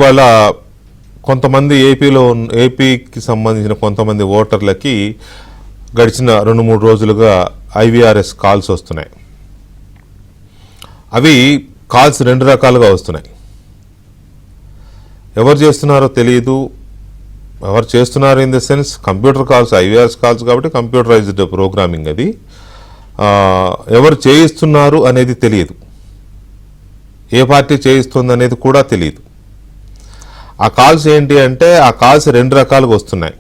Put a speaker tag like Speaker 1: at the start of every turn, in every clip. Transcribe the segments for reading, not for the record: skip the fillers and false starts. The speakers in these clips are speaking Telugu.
Speaker 1: వాళ్ళ కొంతమంది ఏపీకి సంబంధించిన కొంతమంది ఓటర్లకి గడిచిన 2-3 రోజులుగా IVRS కాల్స్ వస్తున్నాయి. అవి కాల్స్ 2 రకాలుగా వస్తున్నాయి. ఎవరు చేస్తున్నారో తెలియదు. ఎవరు చేస్తున్నారు in the sense computer calls, IVRS calls కాబట్టి కంప్యూటరైజ్డ్ ప్రోగ్రామింగ్. అది ఎవరు చేయిస్తున్నారు అనేది తెలియదు. ఏ పార్టీ చేయిస్తుంది అనేది కూడా తెలియదు. ఆ కాల్స్ ఏంటి అంటే ఆ కాల్స్ 2 రకాలుగా వస్తున్నాయి.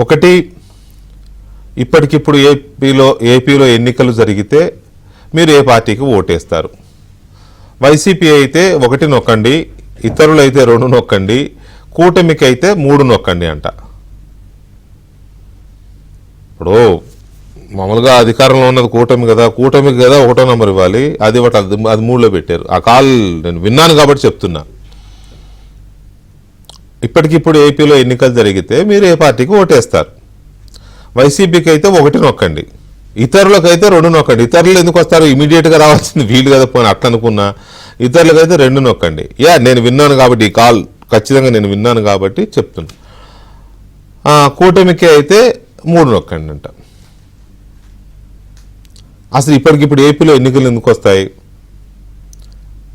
Speaker 1: ఒకటి, ఇప్పటికిప్పుడు ఏపీలో ఎన్నికలు జరిగితే మీరు ఏ పార్టీకి ఓటేస్తారు. వైసీపీ అయితే 1 నొక్కండి, ఇతరులు అయితే 2 నొక్కండి, కూటమికి అయితే 3 నొక్కండి అంట. ఇప్పుడు మామూలుగా అధికారంలో ఉన్నది కూటమి కదా, కూటమికి కదా 1వ నంబర్ ఇవ్వాలి, అది 3లో పెట్టారు. ఆ కాల్ నేను విన్నాను కాబట్టి చెప్తున్నా. ఇప్పటికిప్పుడు ఏపీలో ఎన్నికలు జరిగితే మీరు ఏ పార్టీకి ఓటేస్తారు. వైసీపీకి అయితే 1 నొక్కండి, ఇతరులకైతే 2 నొక్కండి. ఇతరులు ఎందుకు వస్తారు, ఇమీడియట్గా రావాల్సింది వీలు కదా, పోనీ అట్లా అనుకున్నా. ఇతరులకైతే 2 నొక్కండి. నేను విన్నాను కాబట్టి ఈ కాల్ ఖచ్చితంగా నేను విన్నాను కాబట్టి చెప్తున్నా. కూటమికి అయితే 3 నొక్కండి అంట. అసలు ఇప్పటికిప్పుడు ఏపీలో ఎన్నికలు ఎందుకు వస్తాయి?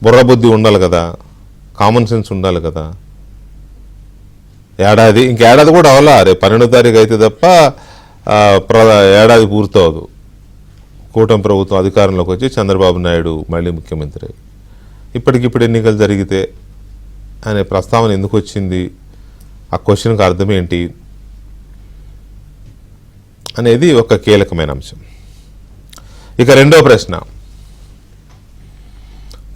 Speaker 1: బుర్రబుద్ధి ఉండాలి కదా, కామన్ సెన్స్ ఉండాలి కదా. ఇంకేడాది కూడా అవలా, రేపు 12వ తారీఖు అయితే తప్ప ఏడాది పూర్తవదు. కూటమి ప్రభుత్వం అధికారంలోకి వచ్చి చంద్రబాబు నాయుడు మళ్ళీ ముఖ్యమంత్రి. ఇప్పటికిప్పుడు ఎన్నికలు జరిగితే అనే ప్రస్తావన ఎందుకు వచ్చింది, ఆ క్వశ్చన్కి అర్థం ఏంటి అనేది ఒక కీలకమైన అంశం. ఇక 2వ ప్రశ్న,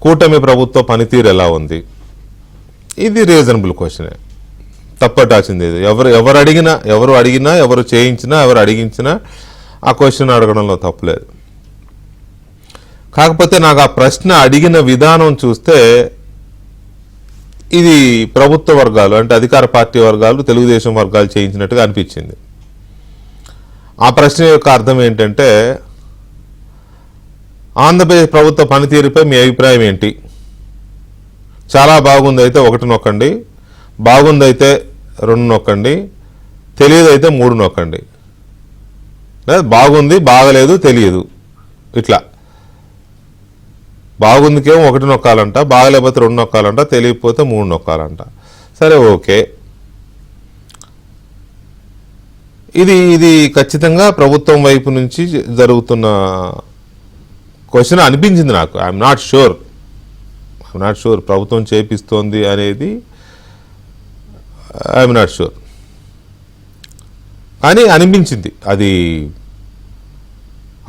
Speaker 1: కూటమి ప్రభుత్వ పనితీరు ఎలా ఉంది? ఇది రీజనబుల్ క్వశ్చనే, తప్పటాల్సింది. ఎవరు అడిగినా, ఎవరు చేయించినా, ఎవరు అడిగించినా ఆ క్వశ్చన్ అడగడంలో తప్పులేదు. కాకపోతే నాకు ఆ ప్రశ్న అడిగిన విధానం చూస్తే ఇది ప్రభుత్వ వర్గాలు అంటే అధికార పార్టీ వర్గాలు, తెలుగుదేశం వర్గాలు చేయించినట్టుగా అనిపించింది. ఆ ప్రశ్న యొక్క అర్థం ఏంటంటే, ఆంధ్రప్రదేశ్ ప్రభుత్వ పనితీరుపై మీ అభిప్రాయం ఏంటి? చాలా బాగుంది అయితే 1 నొక్కండి, బాగుందైతే 2 నొక్కండి, తెలియదైతే 3 నొక్కండి. బాగుంది, బాగలేదు, తెలియదు, ఇట్లా. బాగుందికేమో 1 నొక్కాలంట, బాగలేకపోతే 2 నొక్కాలంట, తెలియకపోతే 3 నొక్కాలంట. సరే, ఓకే. ఇది ఖచ్చితంగా ప్రభుత్వం వైపు నుంచి జరుగుతున్న క్వశ్చన్ అనిపించింది నాకు. ఐఎమ్ నాట్ షూర్ ప్రభుత్వం చేపిస్తోంది అనేది, ఐఎమ్ నాట్ షూర్, కానీ అనిపించింది. అది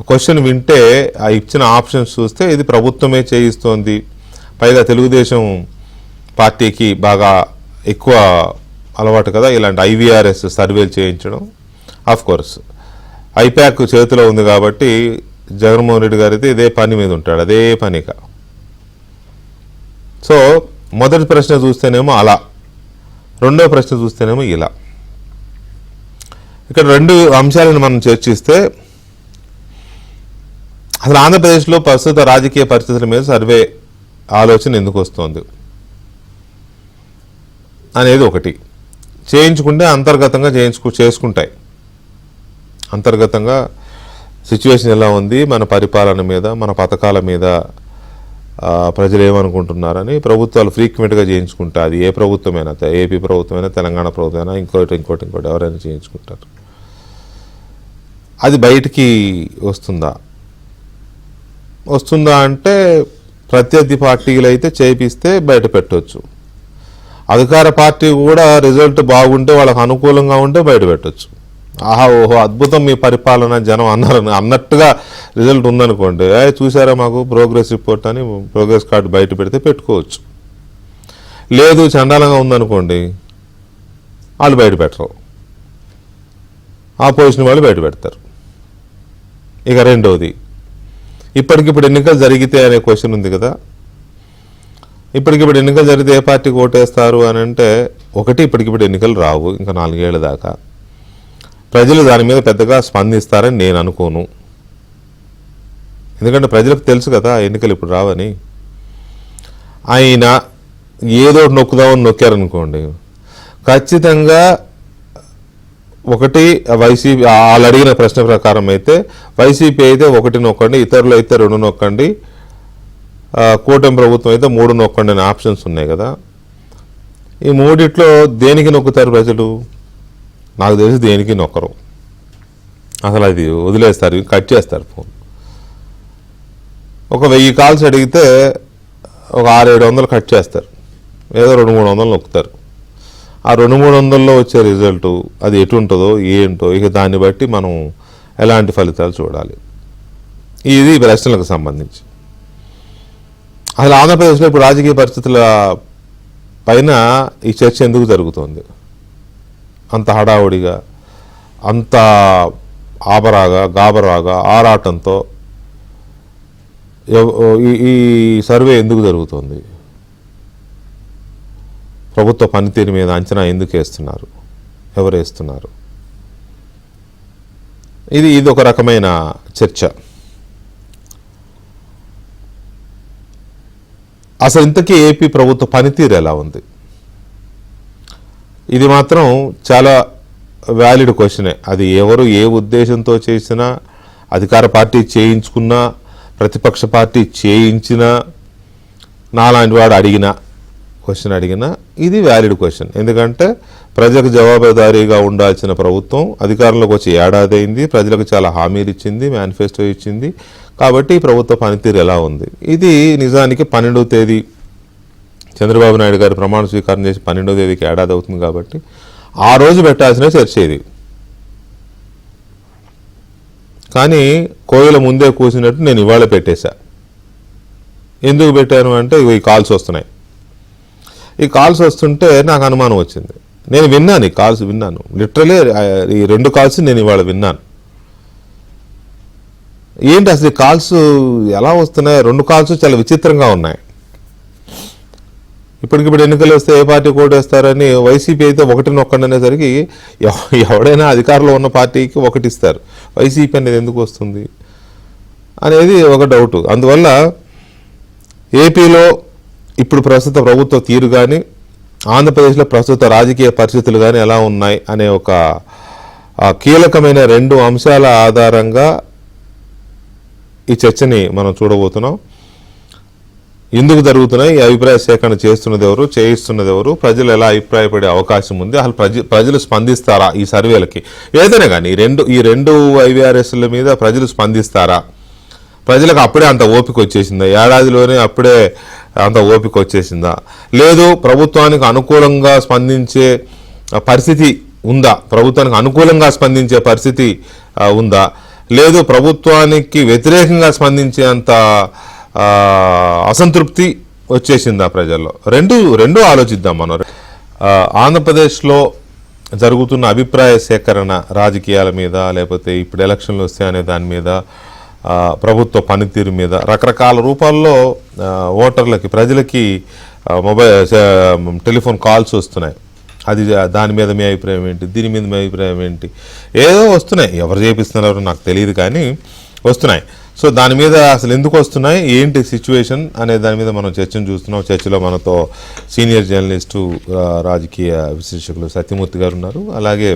Speaker 1: క్వశ్చన్ వింటే, ఆ ఇచ్చిన ఆప్షన్స్ చూస్తే ఇది ప్రభుత్వమే చేయిస్తోంది. పైగా తెలుగుదేశం పార్టీకి బాగా ఎక్కువ అలవాటు కదా ఇలాంటి IVRS సర్వేలు చేయించడం. ఆఫ్ కోర్స్ ఐప్యాక్ చేతిలో ఉంది కాబట్టి జగన్మోహన్ రెడ్డి గారు అయితే ఇదే పని మీద ఉంటాడు, అదే పనిగా. సో మొదటి ప్రశ్న చూస్తేనేమో అలా, 2వ ప్రశ్న చూస్తేనేమో ఇలా. ఇక్కడ 2 అంశాలను మనం చర్చిస్తే, అసలు ఆంధ్రప్రదేశ్లో ప్రస్తుత రాజకీయ పరిస్థితుల మీద సర్వే ఆలోచన ఎందుకు వస్తుంది అనేది ఒకటి. చేయించుకుంటే అంతర్గతంగా చేసుకుంటాయి. అంతర్గతంగా సిచ్యువేషన్ ఎలా ఉంది, మన పరిపాలన మీద, మన పథకాల మీద ప్రజలు ఏమనుకుంటున్నారని ప్రభుత్వాలు ఫ్రీక్వెంట్గా చేయించుకుంటారు. అది ఏ ప్రభుత్వమైనా, ఏపీ ప్రభుత్వమైనా, తెలంగాణ ప్రభుత్వమైనా, ఇంకోటి ఎవరైనా చేయించుకుంటారు. అది బయటికి వస్తుందా అంటే ప్రత్యర్థి పార్టీలు అయితే చేపిస్తే బయట పెట్టవచ్చు. అధికార పార్టీ కూడా రిజల్ట్ బాగుంటే, వాళ్ళకు అనుకూలంగా ఉంటే బయట పెట్టవచ్చు. ఓహో అద్భుతం మీ పరిపాలన జనం అన్నట్టుగా రిజల్ట్ ఉందనుకోండి, చూసారా మాకు ప్రోగ్రెస్ రిపోర్ట్ అని ప్రోగ్రెస్ కార్డు బయట పెడితే పెట్టుకోవచ్చు. లేదు చండాలంగా ఉందనుకోండి, వాళ్ళు బయట పెట్టరు, ఆపోజిషన్ వాళ్ళు బయట పెడతారు. ఇక 2వది, ఇప్పటికిప్పుడు ఎన్నికలు జరిగితే అనే క్వశ్చన్ ఉంది కదా. ఇప్పటికిప్పుడు ఎన్నికలు జరిగితే ఏ పార్టీకి ఓటేస్తారు అని అంటే, ఇప్పటికిప్పుడు ఎన్నికలు రావు ఇంకా 4 ఏళ్ల దాకా. ప్రజలు దాని మీద పెద్దగా స్పందిస్తారని నేను అనుకోను. ఎందుకంటే ప్రజలకు తెలుసు కదా ఎన్నికలు ఇప్పుడు రావని. అయినా ఏదో ఒకటి నొక్కుదామని నొక్కారనుకోండి, ఖచ్చితంగా ఒకటి వైసీపీ వాళ్ళు అడిగిన ప్రశ్న ప్రకారం అయితే వైసీపీ అయితే 1 నొక్కండి, ఇతరులు అయితే 2 నొక్కండి, కూటమి ప్రభుత్వం అయితే 3 నొక్కండి అనే ఆప్షన్స్ ఉన్నాయి కదా. ఈ మూడిట్లో దేనికి నొక్కుతారు ప్రజలు? నాకు తెలిసి దేనికి నొక్కరు, అసలు అది వదిలేస్తారు, కట్ చేస్తారు ఫోన్. ఒక 1000 కాల్స్ అడిగితే ఒక 600-700 కట్ చేస్తారు, ఏదో 200-300 నొక్కుతారు. ఆ 200-300లో వచ్చే రిజల్ట్ అది ఎటు ఉంటుందో ఏంటో ఇక దాన్ని బట్టి మనం ఎలాంటి ఫలితాలు చూడాలి. ఇది ప్రశ్నలకు సంబంధించి. అసలు ఆంధ్రప్రదేశ్లో ఇప్పుడు రాజకీయ పరిస్థితుల పైన ఈ చర్చ ఎందుకు జరుగుతోంది అంత హడావుడిగా, అంత ఆబరాగా గాబరాగా ఆరాటంతో? ఈ సర్వే ఎందుకు జరుగుతోంది? ప్రభుత్వ పనితీరు మీద అంచనా ఎందుకు వేస్తున్నారు, ఎవరు వేస్తున్నారు? ఇది ఒక రకమైన చర్చ. అసలు ఇంతకీ ఏపీ ప్రభుత్వ పనితీరు ఎలా ఉంది? ఇది మాత్రం చాలా వ్యాలిడ్ క్వశ్చనే. అది ఎవరు ఏ ఉద్దేశంతో చేసినా, అధికార పార్టీ చేయించుకున్నా, ప్రతిపక్ష పార్టీ చేయించినా, నాలాంటి వాడు క్వశ్చన్ అడిగినా ఇది వ్యాలిడ్ క్వశ్చన్. ఎందుకంటే ప్రజలకు జవాబుదారీగా ఉండాల్సిన ప్రభుత్వం అధికారంలోకి వచ్చి ఏడాది అయింది, ప్రజలకు చాలా హామీలు ఇచ్చింది, మేనిఫెస్టో ఇచ్చింది. కాబట్టి ప్రభుత్వ పనితీరు ఎలా ఉంది? ఇది నిజానికి 12వ తేదీ చంద్రబాబు నాయుడు గారు ప్రమాణ స్వీకారం చేసి 12వ తేదీకి ఏడాది అవుతుంది కాబట్టి ఆ రోజు పెట్టాల్సిన చర్చ ఇది. కానీ కోయిల ముందే కూర్చున్నట్టు నేను ఇవాళ పెట్టేశా. ఎందుకు పెట్టాను అంటే ఈ కాల్స్ వస్తున్నాయి. ఈ కాల్స్ వస్తుంటే నాకు అనుమానం వచ్చింది. నేను విన్నాను, ఈ కాల్స్ విన్నాను, లిటరలీ ఈ 2 కాల్స్ నేను ఇవాళ విన్నాను. ఏంటి అసలు ఈ కాల్స్ ఎలా వస్తున్నాయి? 2 కాల్స్ చాలా విచిత్రంగా ఉన్నాయి. ఇప్పటికిప్పుడు ఎన్నికలు వస్తే ఏ పార్టీ ఓటేస్తారని వైసీపీ అయితే 1 నొక్కండి అనేసరికి ఎవడైనా అధికారంలో ఉన్న పార్టీకి 1 ఇస్తారు, వైసీపీ అనేది ఎందుకు వస్తుంది అనేది ఒక డౌట్. అందువల్ల ఏపీలో ఇప్పుడు ప్రస్తుత ప్రభుత్వ తీరు కానీ, ఆంధ్రప్రదేశ్లో ప్రస్తుత రాజకీయ పరిస్థితులు కానీ ఎలా ఉన్నాయి అనే ఒక కీలకమైన 2 అంశాల ఆధారంగా ఈ చర్చని మనం చూడబోతున్నాం. ఎందుకు జరుగుతున్నాయి, ఈ అభిప్రాయ సేకరణ చేస్తున్నది ఎవరు, చేయిస్తున్నది ఎవరు, ప్రజలు ఎలా అభిప్రాయపడే అవకాశం ఉంది, అసలు ప్రజలు స్పందిస్తారా ఈ సర్వేలకి? ఏదైనా కానీ ఈ రెండు ఐవీఆర్ఎస్ల మీద ప్రజలు స్పందిస్తారా? ప్రజలకు అప్పుడే అంత ఓపిక వచ్చేసిందా? ఏడాదిలోనే అప్పుడే అంత ఓపిక వచ్చేసిందా? లేదు ప్రభుత్వానికి అనుకూలంగా స్పందించే పరిస్థితి ఉందా? ప్రభుత్వానికి అనుకూలంగా స్పందించే పరిస్థితి ఉందా? లేదు ప్రభుత్వానికి వ్యతిరేకంగా స్పందించే అంత అసంతృప్తి వచ్చేసిందా ప్రజల్లో? రెండు ఆలోచిద్దాం మనం. ఆంధ్రప్రదేశ్లో జరుగుతున్న అభిప్రాయ సేకరణ రాజకీయాల మీద, లేకపోతే ఇప్పుడు ఎలక్షన్లు వస్తాయి అనే దాని మీద, ప్రభుత్వ పనితీరు మీద రకరకాల రూపాల్లో ఓటర్లకి, ప్రజలకి టెలిఫోన్ కాల్స్ వస్తున్నాయి. అది దాని మీద మీ అభిప్రాయం ఏంటి, దీని మీద మీ అభిప్రాయం ఏంటి, ఏదో వస్తున్నాయి. ఎవరు చేపిస్తున్నారో నాకు తెలియదు కానీ వస్తున్నాయి. సో దాని మీద అసలు ఎందుకు వస్తున్నాయి, ఏంటి సిచ్యువేషన్ అనే దాని మీద మనం చర్చను చూస్తున్నాం. చర్చలో మనతో సీనియర్ జర్నలిస్టు, రాజకీయ విశ్లేషకులు సత్యమూర్తి గారు ఉన్నారు. అలాగే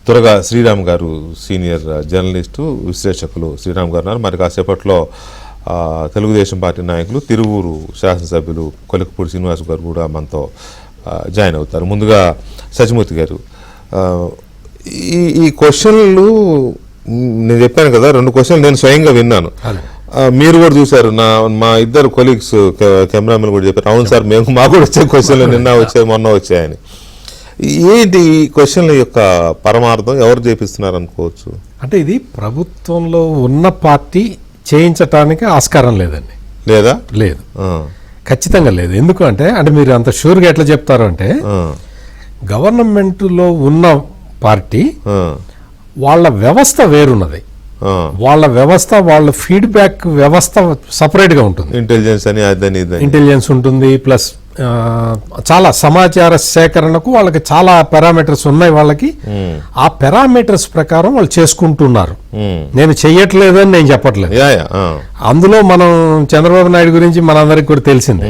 Speaker 1: త్వరగా శ్రీరామ్ గారు, సీనియర్ జర్నలిస్టు విశ్లేషకులు శ్రీరామ్ గారు ఉన్నారు. మరి కాసేపట్లో తెలుగుదేశం పార్టీ నాయకులు, తిరువూరు శాసనసభ్యులు కొలికపూడి శ్రీనివాస్ గారు కూడా మనతో జాయిన్ అవుతారు. ముందుగా సత్యమూర్తి గారు, ఈ క్వశ్చన్లు నేను చెప్పాను కదా, 2 క్వశ్చన్లు నేను స్వయంగా విన్నాను, మీరు కూడా చూశారు. మా ఇద్దరు కొలీగ్స్ కెమెరామెన్ కూడా చెప్పారు, అవును సార్ మాకు కూడా వచ్చే క్వశ్చన్లు నిన్న వచ్చాయి, మొన్న వచ్చాయని. ఏంటి ఈ క్వశ్చన్ల యొక్క పరమార్థం? ఎవరు చేపిస్తున్నారు అనుకోవచ్చు?
Speaker 2: అంటే ఇది ప్రభుత్వంలో ఉన్న పార్టీ చేయించటానికి ఆస్కారం లేదండి.
Speaker 1: లేదా?
Speaker 2: లేదు, ఖచ్చితంగా లేదు. ఎందుకు అంటే మీరు అంత షూర్గా ఎట్లా చెప్తారు అంటే, గవర్నమెంట్లో ఉన్న పార్టీ వాళ్ళ వ్యవస్థ వేరున్నది, వాళ్ళ వ్యవస్థ, వాళ్ళ ఫీడ్బ్యాక్ వ్యవస్థ సపరేట్గా ఉంటుంది. ఇంటెలిజెన్స్ ఉంటుంది, ప్లస్ చాలా సమాచార సేకరణకు వాళ్ళకి చాలా పారామీటర్స్ ఉన్నాయి వాళ్ళకి. ఆ పారామీటర్స్ ప్రకారం వాళ్ళు చేసుకుంటున్నారు. నేను చెయ్యట్లేదు అని నేను చెప్పట్లేదు. అందులో మనం చంద్రబాబు నాయుడు గురించి మనందరికి కూడా తెలిసిందే.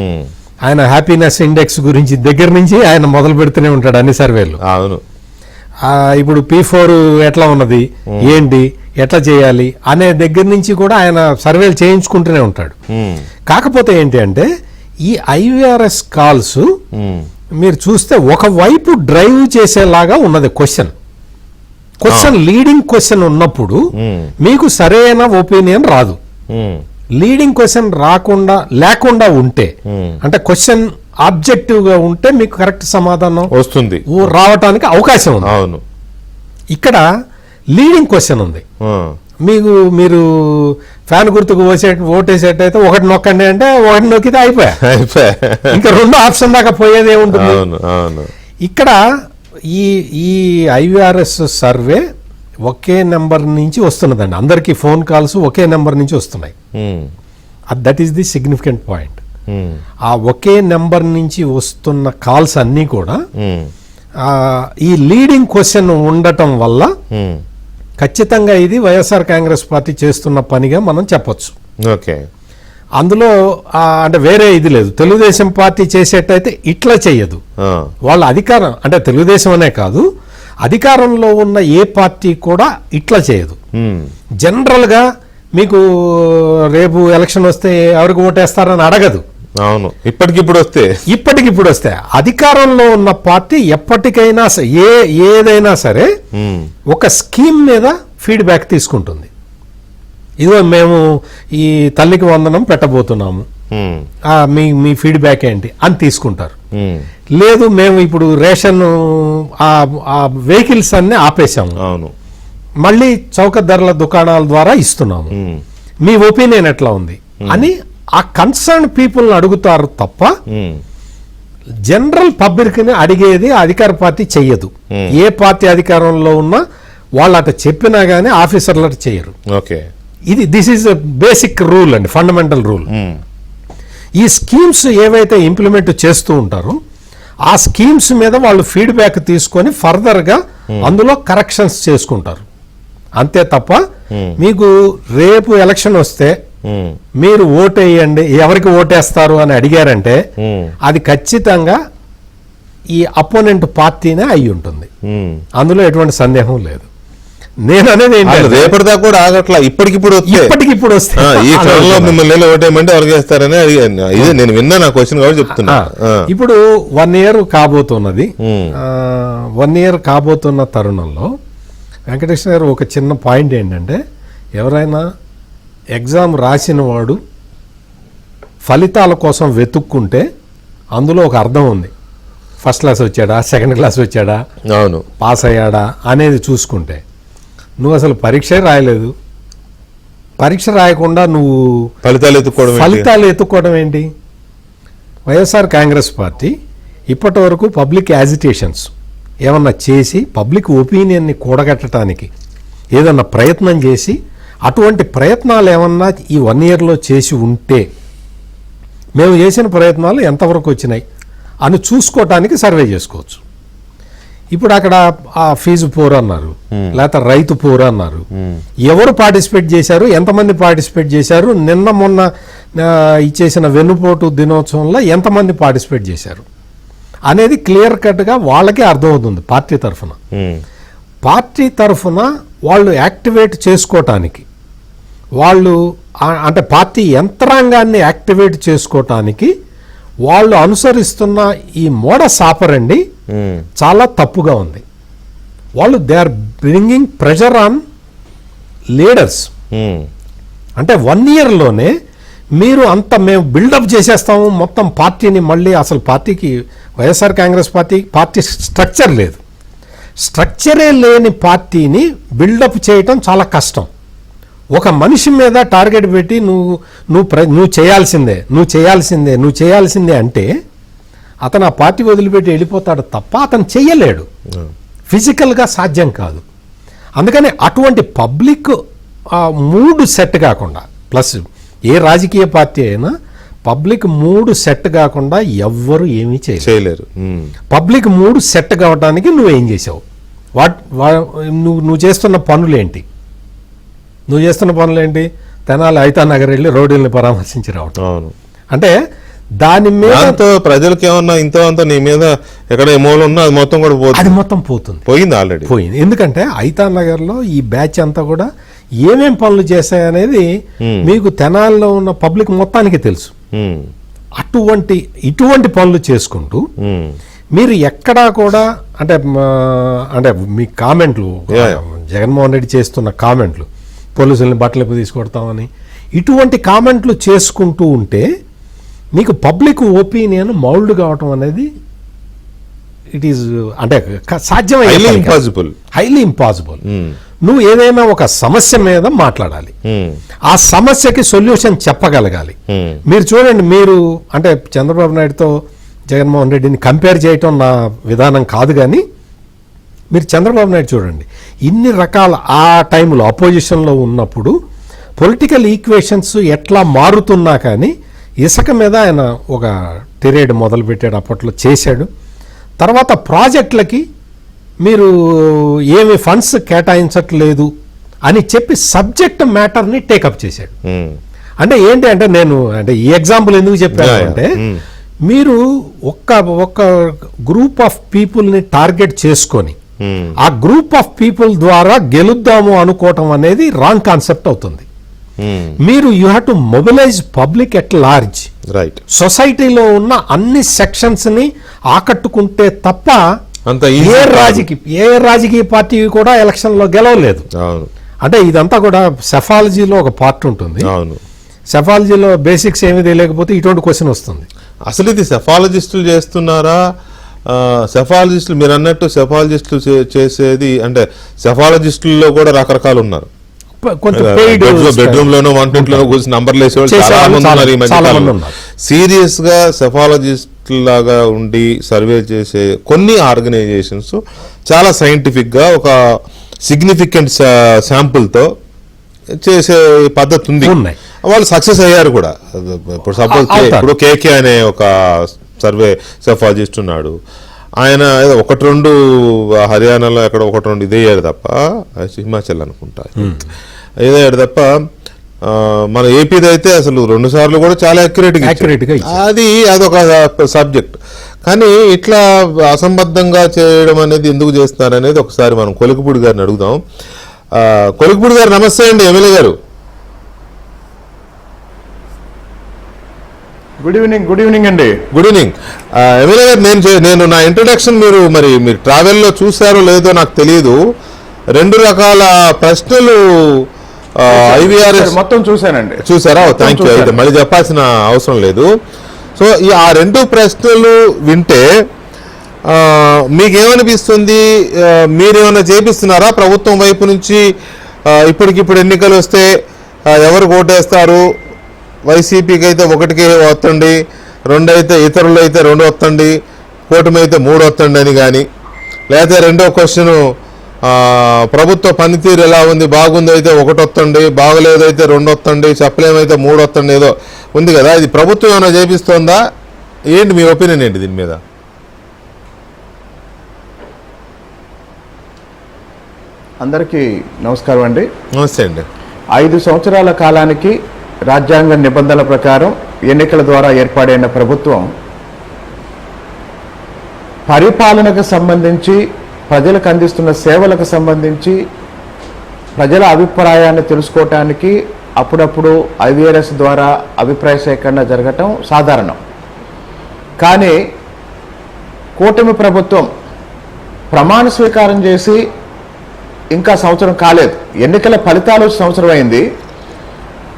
Speaker 2: ఆయన హ్యాపీనెస్ ఇండెక్స్ గురించి దగ్గర నుంచి ఆయన మొదలు పెడుతూనే ఉంటాడు అన్ని సర్వేలు.
Speaker 1: అవును.
Speaker 2: ఇప్పుడు P4 ఎట్లా ఉన్నది, ఏంటి, ఎట్లా చేయాలి అనే దగ్గర నుంచి కూడా ఆయన సర్వేలు చేయించుకుంటూనే ఉంటాడు. కాకపోతే ఏంటి అంటే ఈ IVRS కాల్స్ మీరు చూస్తే ఒకవైపు డ్రైవ్ చేసేలాగా ఉన్నది క్వశ్చన్ లీడింగ్ క్వశ్చన్ ఉన్నప్పుడు మీకు సరైన ఒపీనియన్ రాదు. లీడింగ్ క్వశ్చన్ లేకుండా ఉంటే అంటే క్వశ్చన్ ఆబ్జెక్టివ్ గా ఉంటే మీకు కరెక్ట్ సమాధానం
Speaker 1: వస్తుంది,
Speaker 2: రావటానికి అవకాశం ఉంది.
Speaker 1: అవును.
Speaker 2: ఇక్కడ లీడింగ్ క్వశ్చన్ ఉంది. మీరు ఫ్యాన్ గుర్తుకు ఓటేసేటైతే ఒకటి నొక్కండి అంటే ఒకటి నొక్కితే అయిపోయా, ఇంకా రెండో ఆప్షన్ దాకా పోయేదే ఉంటుంది. ఇక్కడ ఈ IVRS సర్వే ఒకే నెంబర్ నుంచి వస్తున్నదండి, అందరికీ ఫోన్ కాల్స్ ఒకే నెంబర్ నుంచి వస్తున్నాయి. That is the significant point. ఆ ఒకే నెంబర్ నుంచి వస్తున్న కాల్స్ అన్నీ కూడా ఈ లీడింగ్ క్వశ్చన్ ఉండటం వల్ల ఖచ్చితంగా ఇది వైఎస్ఆర్ కాంగ్రెస్ పార్టీ చేస్తున్న పనిగా మనం చెప్పొచ్చు.
Speaker 1: ఓకే.
Speaker 2: అందులో అంటే వేరే ఇది లేదు. తెలుగుదేశం పార్టీ చేసేటైతే ఇట్లా చెయ్యదు. వాళ్ళ అధికారం అంటే తెలుగుదేశం అనే కాదు, అధికారంలో ఉన్న ఏ పార్టీ కూడా ఇట్లా చేయదు. జనరల్ గా మీకు రేపు ఎలక్షన్ వస్తే ఎవరికి ఓటేస్తారని అడగదు.
Speaker 1: అవును. ఇప్పటికిప్పుడు వస్తే అధికారంలో ఉన్న పార్టీ ఎప్పటికైనా ఏదైనా సరే ఒక స్కీమ్ మీద ఫీడ్బ్యాక్ తీసుకుంటుంది. ఇదో మేము ఈ తల్లికి వందనం పెట్టబోతున్నాము, మీ ఫీడ్బ్యాక్ ఏంటి అని తీసుకుంటారు. లేదు మేము ఇప్పుడు రేషన్ ఆ వెహికల్స్ అన్ని ఆపేశాము, మళ్ళీ చౌక ధరల దుకాణాల ద్వారా ఇస్తున్నాము, మీ ఒపీనియన్ ఎట్లా ఉంది అని ఆ కన్సర్న్ పీపుల్ అడుగుతారు తప్ప జనరల్ పబ్లిక్ ని అడిగేది అధికార పార్టీ చెయ్యదు. ఏ పార్టీ అధికారంలో ఉన్నా వాళ్ళు అట చెప్పినా గానీ ఆఫీసర్లు అట చెయ్యరు. దిస్ ఈజ్ బేసిక్ రూల్ అండి, ఫండమెంటల్ రూల్. ఈ స్కీమ్స్ ఏవైతే ఇంప్లిమెంట్ చేస్తూ ఉంటారో ఆ స్కీమ్స్ మీద వాళ్ళు ఫీడ్బ్యాక్ తీసుకొని ఫర్దర్ గా అందులో కరెక్షన్స్ చేసుకుంటారు. అంతే తప్ప మీకు రేపు ఎలక్షన్ వస్తే మీరు ఓటేయండి, ఎవరికి ఓటేస్తారు అని అడిగారంటే అది ఖచ్చితంగా ఈ అపోనెంట్ పార్టీనే అయి ఉంటుంది. అందులో ఎటువంటి సందేహం లేదు. నేను అనేది రేపటిదాకా కూడా ఆగట్లా, ఇప్పటికిప్పుడు
Speaker 2: వస్తే
Speaker 1: ఈ కాలంలో మిమ్మల్ని ఓటేయమంటే ఎవరికి వేస్తారని అడిగాను. ఇది నేను విన్నా, నా క్వశ్చన్ కాబట్టి చెప్తున్నా.
Speaker 2: ఇప్పుడు 1 year కాబోతున్నది. 1 year కాబోతున్న తరుణంలో వెంకటేశ్వర గారు ఒక చిన్న పాయింట్ ఏంటంటే, ఎవరైనా ఎగ్జామ్ రాసిన వాడు ఫలితాల కోసం వెతుక్కుంటే అందులో ఒక అర్థం ఉంది. ఫస్ట్ క్లాస్ వచ్చాడా, సెకండ్ క్లాస్ వచ్చాడా, అవును పాస్ అయ్యాడా అనేది చూసుకుంటే, నువ్వు అసలు పరీక్ష రాయలేదు, పరీక్ష రాయకుండా నువ్వు ఫలితాలు ఎత్తుక్కోవడం ఏంటి? వైఎస్ఆర్ కాంగ్రెస్ పార్టీ ఇప్పటి వరకు పబ్లిక్ యాజిటేషన్స్ ఏమన్నా చేసి పబ్లిక్ ఒపీనియన్ని కూడగట్టడానికి ఏదన్నా ప్రయత్నం చేసి, అటువంటి ప్రయత్నాలు ఏమన్నా ఈ 1 yearలో చేసి ఉంటే మేము చేసిన ప్రయత్నాలు ఎంతవరకు వచ్చినాయి అని చూసుకోవటానికి సర్వే చేసుకోవచ్చు. ఇప్పుడు అక్కడ ఆ ఫీజు పోరు అన్నారు, లేకపోతే రైతు పోరు అన్నారు. ఎవరు పార్టిసిపేట్ చేశారు, ఎంతమంది పార్టిసిపేట్ చేశారు, నిన్న మొన్న ఇచ్చేసిన వెన్నుపోటు దినోత్సవంలో ఎంతమంది పార్టిసిపేట్ చేశారు అనేది క్లియర్ కట్గా వాళ్ళకే అర్థమవుతుంది. పార్టీ తరఫున వాళ్ళు యాక్టివేట్ చేసుకోవటానికి, వాళ్ళు అంటే పార్టీ యంత్రాంగాన్ని యాక్టివేట్ చేసుకోవటానికి వాళ్ళు అనుసరిస్తున్న ఈ మోడస్ ఆపరండి చాలా తప్పుగా ఉంది. వాళ్ళు they are bringing pressure on leaders. అంటే 1 yearలోనే మీరు అంత మేము బిల్డప్ చేసేస్తాము మొత్తం పార్టీని, మళ్ళీ అసలు పార్టీకి వైఎస్ఆర్ కాంగ్రెస్ పార్టీ స్ట్రక్చర్ లేదు. స్ట్రక్చరే లేని పార్టీని బిల్డప్ చేయటం చాలా కష్టం. ఒక మనిషి మీద టార్గెట్ పెట్టి నువ్వు చేయాల్సిందే అంటే అతను ఆ పార్టీ వదిలిపెట్టి వెళ్ళిపోతాడు తప్ప అతను చెయ్యలేడు, ఫిజికల్గా సాధ్యం కాదు. అందుకని అటువంటి పబ్లిక్ మూడ్ సెట్ కాకుండా, ప్లస్ ఏ రాజకీయ పార్టీ అయినా పబ్లిక్ మూడ్ సెట్ కాకుండా ఎవ్వరు ఏమీ చేయలేరు. పబ్లిక్ మూడ్ సెట్ కావడానికి నువ్వేం చేసావు, నువ్వు చేస్తున్న పనులేంటి? తెనాలి ఐతా నగర్ వెళ్ళి రోడ్డుల్ని పరామర్శించి రావటం. అంటే దాని మీద
Speaker 1: దాంతో ప్రజలకు ఏమన్నా ఇంత అంత నీ మీద ఎక్కడ ఏమోలు ఉన్నా అది మొత్తం కూడా పోతుంది.
Speaker 2: అది మొత్తం పోతుంది,
Speaker 1: పోయింది ఆల్రెడీ
Speaker 2: పోయింది. ఎందుకంటే ఐతాన్ నగర్లో ఈ బ్యాచ్ అంతా కూడా ఏమేం పనులు చేశాయనేది మీకు తెనాలిలో ఉన్న పబ్లిక్ మొత్తానికి తెలుసు. ఇటువంటి పనులు చేసుకుంటూ మీరు ఎక్కడా కూడా అంటే మీ కామెంట్లు, జగన్మోహన్ రెడ్డి చేస్తున్న కామెంట్లు, పోలీసుల్ని బట్టలు తీసుకొడతామని ఇటువంటి కామెంట్లు చేసుకుంటూ ఉంటే మీకు పబ్లిక్ ఒపీనియన్ మౌల్డ్ కావటం అనేది ఇట్ ఈస్ అంటే సాధ్యమయ్యే హైలీ ఇంపాసిబుల్. నువ్వు ఏదైనా ఒక సమస్య మీద మాట్లాడాలి, ఆ సమస్యకి సొల్యూషన్ చెప్పగలగాలి. మీరు చూడండి, మీరు అంటే చంద్రబాబు నాయుడుతో జగన్మోహన్ రెడ్డిని కంపేర్ చేయటం నా విధానం కాదు, కానీ మీరు చంద్రబాబు నాయుడు చూడండి, ఇన్ని రకాల ఆ టైంలో అపోజిషన్లో ఉన్నప్పుడు పొలిటికల్ ఈక్వేషన్స్ ఎట్లా మారుతున్నా కానీ ఇసుక మీద ఆయన ఒక టిరేడ్ మొదలుపెట్టాడు, అప్పట్లో చేశాడు. తర్వాత ప్రాజెక్టులకి మీరు ఏమి ఫండ్స్ కేటాయించట్లేదు అని చెప్పి సబ్జెక్ట్ మ్యాటర్ని టేకప్ చేశాడు. అంటే ఏంటి అంటే నేను అంటే ఈ ఎగ్జాంపుల్ ఎందుకు చెప్పాను అంటే మీరు ఒక్క గ్రూప్ ఆఫ్ పీపుల్ని టార్గెట్ చేసుకొని ఆ గ్రూప్ ఆఫ్ పీపుల్ ద్వారా గెలుద్దాము అనుకోవటం అనేది రాంగ్ కాన్సెప్ట్ అవుతుంది. మీరు you have to mobilise public at large,
Speaker 1: right,
Speaker 2: సొసైటీలో ఉన్న అన్ని సెక్షన్స్ ని ఆకట్టుకుంటే తప్ప ఏ రాజకీయ పార్టీ కూడా ఎలక్షన్ లో గెలవలేదు. అంటే ఇదంతా కూడా సెఫాలజీలో ఒక పార్ట్ ఉంటుంది. సెఫాలజీలో బేసిక్స్ ఏమీ తెలియకపోతే ఇటువంటి క్వశ్చన్ వస్తుంది.
Speaker 1: అసలు ఇది సెఫాలజిస్టులు చేస్తున్నారా? సెఫాలజిస్టులు మీరు అన్నట్టు సెఫాలజిస్టులు చేసేది అంటే సెఫాలజిస్టుల్లో కూడా రకరకాలు ఉన్నారు. బెడ్రూమ్ లోనో వంటింట్లోనో కూర్చొని నంబర్లు వేసేవాళ్ళు చాలా మంది ఉన్నారు ఈ మధ్య. సీరియస్ గా సెఫాలజిస్ట్ లాగా ఉండి సర్వే చేసే కొన్ని ఆర్గనైజేషన్స్ చాలా సైంటిఫిక్ గా ఒక సిగ్నిఫికెంట్ శాంపుల్ తో చేసే పద్ధతి ఉంది. వాళ్ళు సక్సెస్ అయ్యారు కూడా. ఇప్పుడు సపోజ్ ఇప్పుడు కేకే అనే ఒక సర్వే సెఫాలజిస్ట్ ఉన్నాడు. ఆయన ఏదో 1-2 హర్యానాలో ఎక్కడ 1-2 ఇదయ్యాడు తప్ప, హిమాచల్ అనుకుంటా ఇదయ్యాడు తప్ప, మన ఏపీది అయితే అసలు 2 సార్లు కూడా చాలా అక్యురేట్గా అదొక సబ్జెక్ట్. కానీ ఇట్లా అసంబద్ధంగా చేయడం అనేది ఎందుకు చేస్తున్నారనేది ఒకసారి మనం కొలికపూడి గారిని అడుగుదాం. కొలికపూడి గారు నమస్తే అండి. ఎమ్మెల్యే గారు
Speaker 3: గుడ్ ఈవినింగ్ అండి.
Speaker 1: గుడ్ ఈవినింగ్ ఎమ్మెల్యే గారు. నేను నా ఇంట్రొడక్షన్ మీరు ట్రావెల్లో చూసారో లేదో నాకు తెలియదు. 2 రకాల ప్రశ్నలు ఐవీఆర్ఎస్
Speaker 3: మొత్తం చూశానండి.
Speaker 1: చూసారా? Thank you. అయితే మళ్ళీ చెప్పాల్సిన అవసరం లేదు. సో ఆ 2 ప్రశ్నలు వింటే మీకేమనిపిస్తుంది? మీరేమైనా చేపిస్తున్నారా ప్రభుత్వం వైపు నుంచి? ఇప్పటికిప్పుడు ఎన్నికలు వస్తే ఎవరు ఓటేస్తారు? వైసీపీకి అయితే 1కి వత్తండి, 2 అయితే ఇతరులు అయితే 2 వత్తండి, కూటమి అయితే 3 వత్తండి అని కానీ, లేకపోతే రెండో క్వశ్చన్ ప్రభుత్వ పనితీరు ఎలా ఉంది, బాగుంది అయితే 1 వత్తండి, బాగలేదు అయితే 2 వత్తండి, చెప్పలేమైతే 3 వత్తండి, ఏదో ఉంది కదా. ఇది ప్రభుత్వం ఏమైనా చేపిస్తోందా? ఏంటి మీ ఒపీనియన్ ఏంటి దీని మీద?
Speaker 3: అందరికీ నమస్కారం అండి.
Speaker 1: నమస్తే అండి.
Speaker 3: 5 సంవత్సరాల కాలానికి రాజ్యాంగ నిబంధనల ప్రకారం ఎన్నికల ద్వారా ఏర్పాటైన ప్రభుత్వం పరిపాలనకు సంబంధించి, ప్రజలకు అందిస్తున్న సేవలకు సంబంధించి ప్రజల అభిప్రాయాన్ని తెలుసుకోవటానికి అప్పుడప్పుడు ఐవీఆర్ఎస్ ద్వారా అభిప్రాయ సేకరణ జరగటం సాధారణం. కానీ కూటమి ప్రభుత్వం ప్రమాణ స్వీకారం చేసి ఇంకా సంవత్సరం కాలేదు. ఎన్నికల ఫలితాలు సంవత్సరం అయింది.